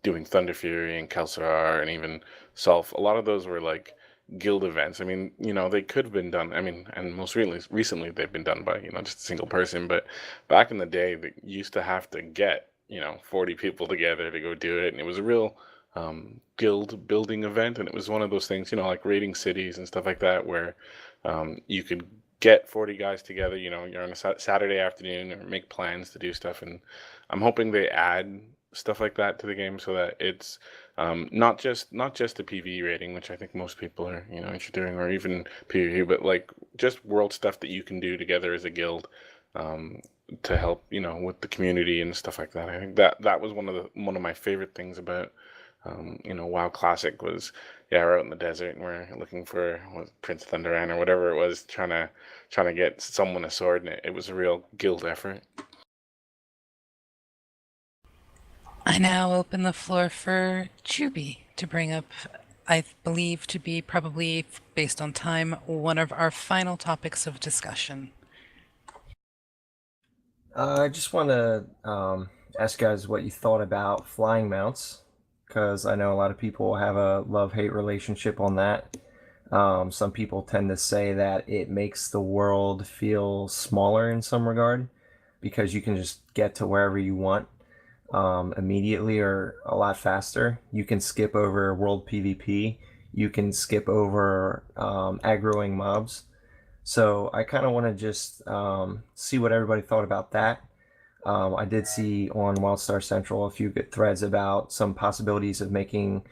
doing Thunder Fury and Kelsarar and even Sulf. A lot of those were like guild events. I mean, they could have been done. I mean, and most recently they've been done by just a single person. But back in the day, they used to have to get 40 people together to go do it, and it was a real guild building event. And it was one of those things, like raiding cities and stuff like that, where you could get 40 guys together. You're on a Saturday afternoon or make plans to do stuff. And I'm hoping they add stuff like that to the game so that it's not just a PvE rating, which I think most people are interested in, or even PvE, but like just world stuff that you can do together as a guild to help with the community and stuff like that. I think that was one of my favorite things about WoW Classic was, we're out in the desert and we're looking for Prince Thunderan or whatever it was, trying to get someone a sword, and it was a real guild effort. I now open the floor for Chuby to bring up, I believe to be probably, based on time, one of our final topics of discussion. I just want to ask guys what you thought about flying mounts, because I know a lot of people have a love-hate relationship on that. Some people tend to say that it makes the world feel smaller in some regard, because you can just get to wherever you want immediately or a lot faster. You can skip over world PvP. You can skip over aggroing mobs. So I kind of want to just see what everybody thought about that. I did see on Wildstar Central a few good threads about some possibilities of making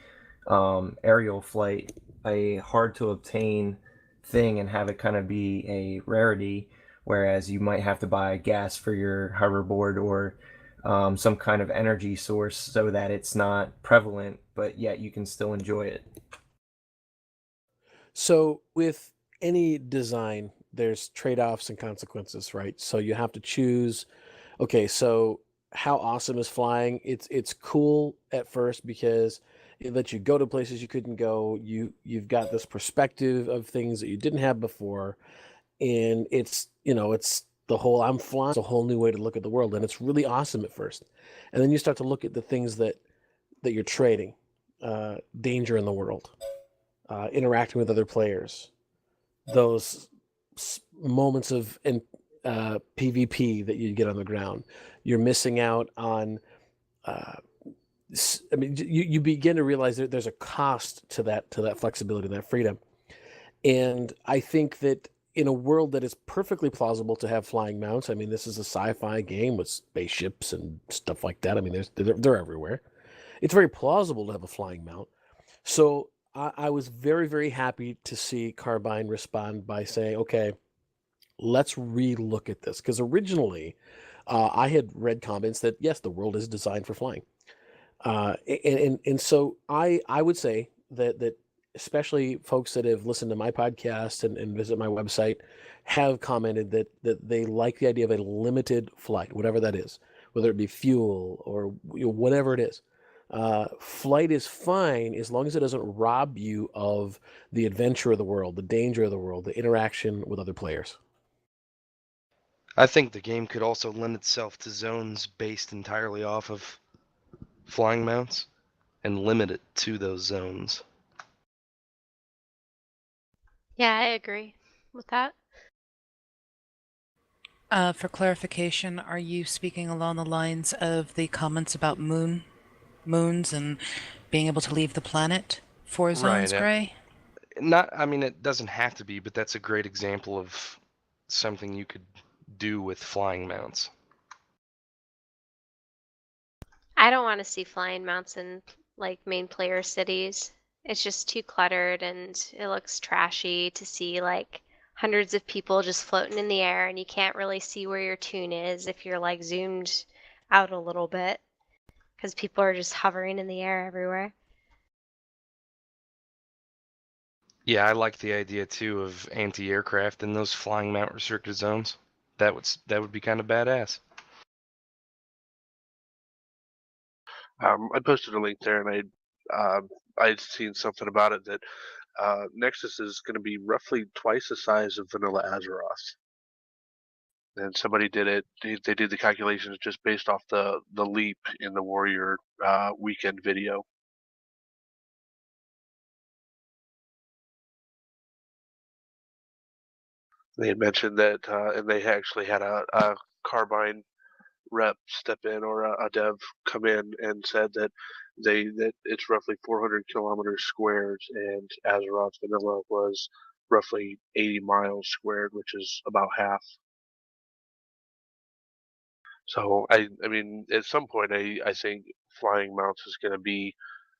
aerial flight a hard to obtain thing and have it kind of be a rarity, whereas you might have to buy gas for your hoverboard or some kind of energy source so that it's not prevalent, but yet you can still enjoy it. So with any design, there's trade-offs and consequences, right? So you have to choose, okay, so how awesome is flying? It's cool at first because it lets you go to places you couldn't go. You've got this perspective of things that you didn't have before, and it's the whole I'm flying. It's a whole new way to look at the world, and it's really awesome at first. And then you start to look at the things that you're trading, danger in the world, interacting with other players, those moments of PvP that you get on the ground. You're missing out on. I mean, you begin to realize that there's a cost to that flexibility, that freedom, and I think that in a world that is perfectly plausible to have flying mounts. I mean, this is a sci-fi game with spaceships and stuff like that. I mean, they're everywhere. It's very plausible to have a flying mount. So I was very, very happy to see Carbine respond by saying, okay, let's re-look at this. Because originally, I had read comments that, yes, the world is designed for flying. And so I would say that especially folks that have listened to my podcast and visit my website have commented that they like the idea of a limited flight, whatever that is, whether it be fuel or whatever it is. Flight is fine as long as it doesn't rob you of the adventure of the world, the danger of the world, the interaction with other players. I think the game could also lend itself to zones based entirely off of flying mounts and limit it to those zones. Yeah, I agree with that. For clarification, are you speaking along the lines of the comments about moons and being able to leave the planet for zones, Right. Gray? I mean, it doesn't have to be, but that's a great example of something you could do with flying mounts. I don't want to see flying mounts in like main player cities. It's just too cluttered and it looks trashy to see like hundreds of people just floating in the air and you can't really see where your tune is if you're like zoomed out a little bit because people are just hovering in the air everywhere. Yeah, I like the idea too of anti-aircraft in those flying mount restricted zones. That would be kind of badass. I posted a link there, and I'd seen something about it that Nexus is going to be roughly twice the size of Vanilla Azeroth. And somebody did it. They did the calculations just based off the leap in the Warrior weekend video. They had mentioned that, and they actually had a Carbine rep step in, or a dev come in and said that that it's roughly 400 kilometers squared, and Azeroth Vanilla was roughly 80 miles squared, which is about half. So I mean, at some point, I think flying mounts is going to be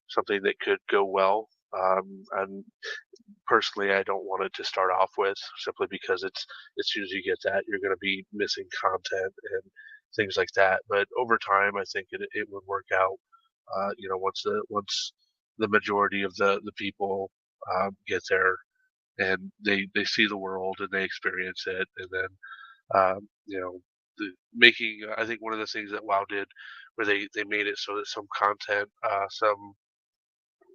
something that could go well. And personally, I don't want it to start off with, simply because it's as soon as you get that, you're going to be missing content and things like that. But over time, I think it would work out. Once the majority of the people get there and they see the world and they experience it, and then um, you know making, I think one of the things that WoW did, where they made it so that some content, some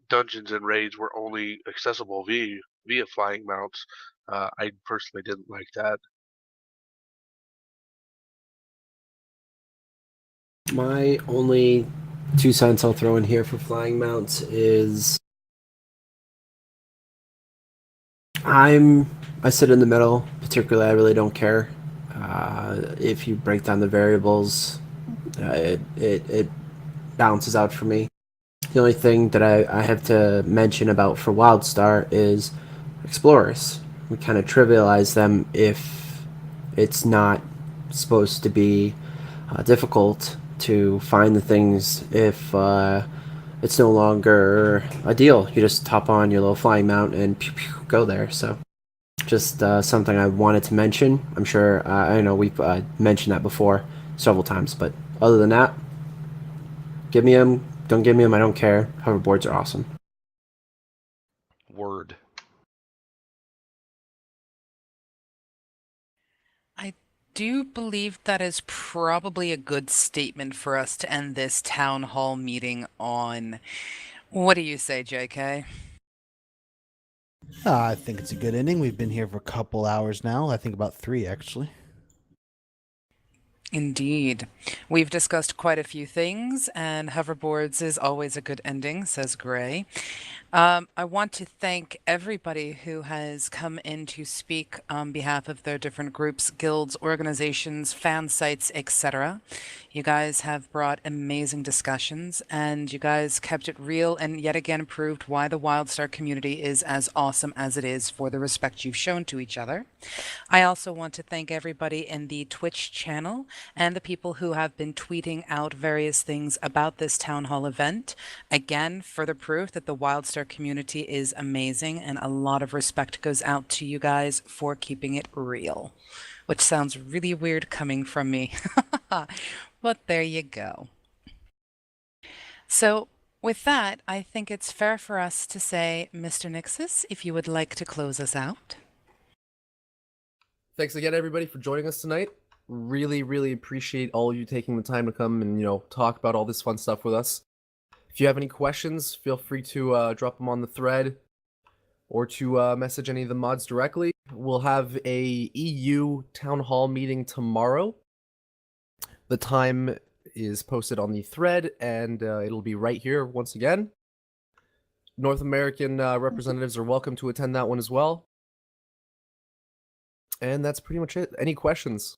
dungeons and raids were only accessible via flying mounts. I personally didn't like that. My only 2 cents I'll throw in here for flying mounts is I sit in the middle. Particularly, I really don't care. If you break down the variables, it balances out for me. The only thing that I have to mention about for Wildstar is explorers. We kind of trivialize them if it's not supposed to be difficult to find the things if it's no longer a deal. You just hop on your little flying mount and pew, pew, go there. So just something I wanted to mention. I'm sure I know we've mentioned that before several times, but other than that, give me them. Don't give me them. I don't care. Hoverboards are awesome. Word. I do believe that is probably a good statement for us to end this town hall meeting on. What do you say, JK? I think it's a good ending. We've been here for a couple hours now. I think about 3, actually. Indeed. We've discussed quite a few things, and hoverboards is always a good ending, says Gray. I want to thank everybody who has come in to speak on behalf of their different groups, guilds, organizations, fan sites, etc. You guys have brought amazing discussions, and you guys kept it real and yet again proved why the Wildstar community is as awesome as it is for the respect you've shown to each other. I also want to thank everybody in the Twitch channel and the people who have been tweeting out various things about this town hall event. Again, further proof that the Wildstar community is amazing, and a lot of respect goes out to you guys for keeping it real, which sounds really weird coming from me. But there you go. So with that, I think it's fair for us to say, Mr. Nixus, if you would like to close us out. Thanks again, everybody, for joining us tonight. Really, really appreciate all of you taking the time to come and, talk about all this fun stuff with us. If you have any questions, feel free to drop them on the thread or to message any of the mods directly. we'll have a EU town hall meeting tomorrow. The time is posted on the thread, and it'll be right here once again. North American representatives are welcome to attend that one as well. And that's pretty much it. Any questions?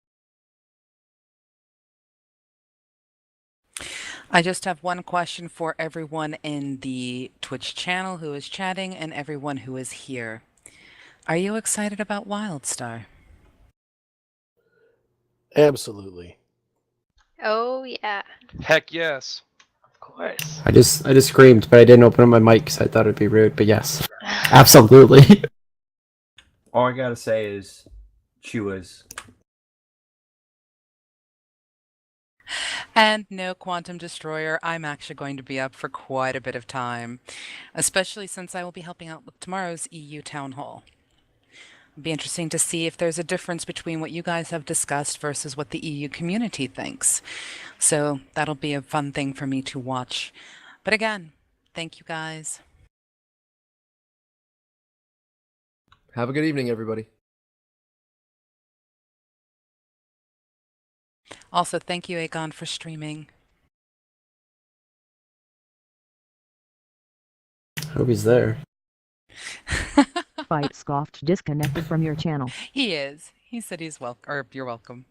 I just have one question for everyone in the Twitch channel who is chatting and everyone who is here. Are you excited about Wildstar? Absolutely. Oh yeah. Heck yes. Of course. I just screamed, but I didn't open up my mic because I thought it'd be rude. But yes, absolutely. All I gotta say is, chewas. And no Quantum Destroyer, I'm actually going to be up for quite a bit of time, especially since I will be helping out with tomorrow's EU Town Hall. It'll be interesting to see if there's a difference between what you guys have discussed versus what the EU community thinks. So that'll be a fun thing for me to watch. But again, thank you guys. Have a good evening, everybody. Also, thank you, Aegon, for streaming. Hope he's there. Fight scoffed disconnected from your channel. He is. He said he's welcome, or you're welcome.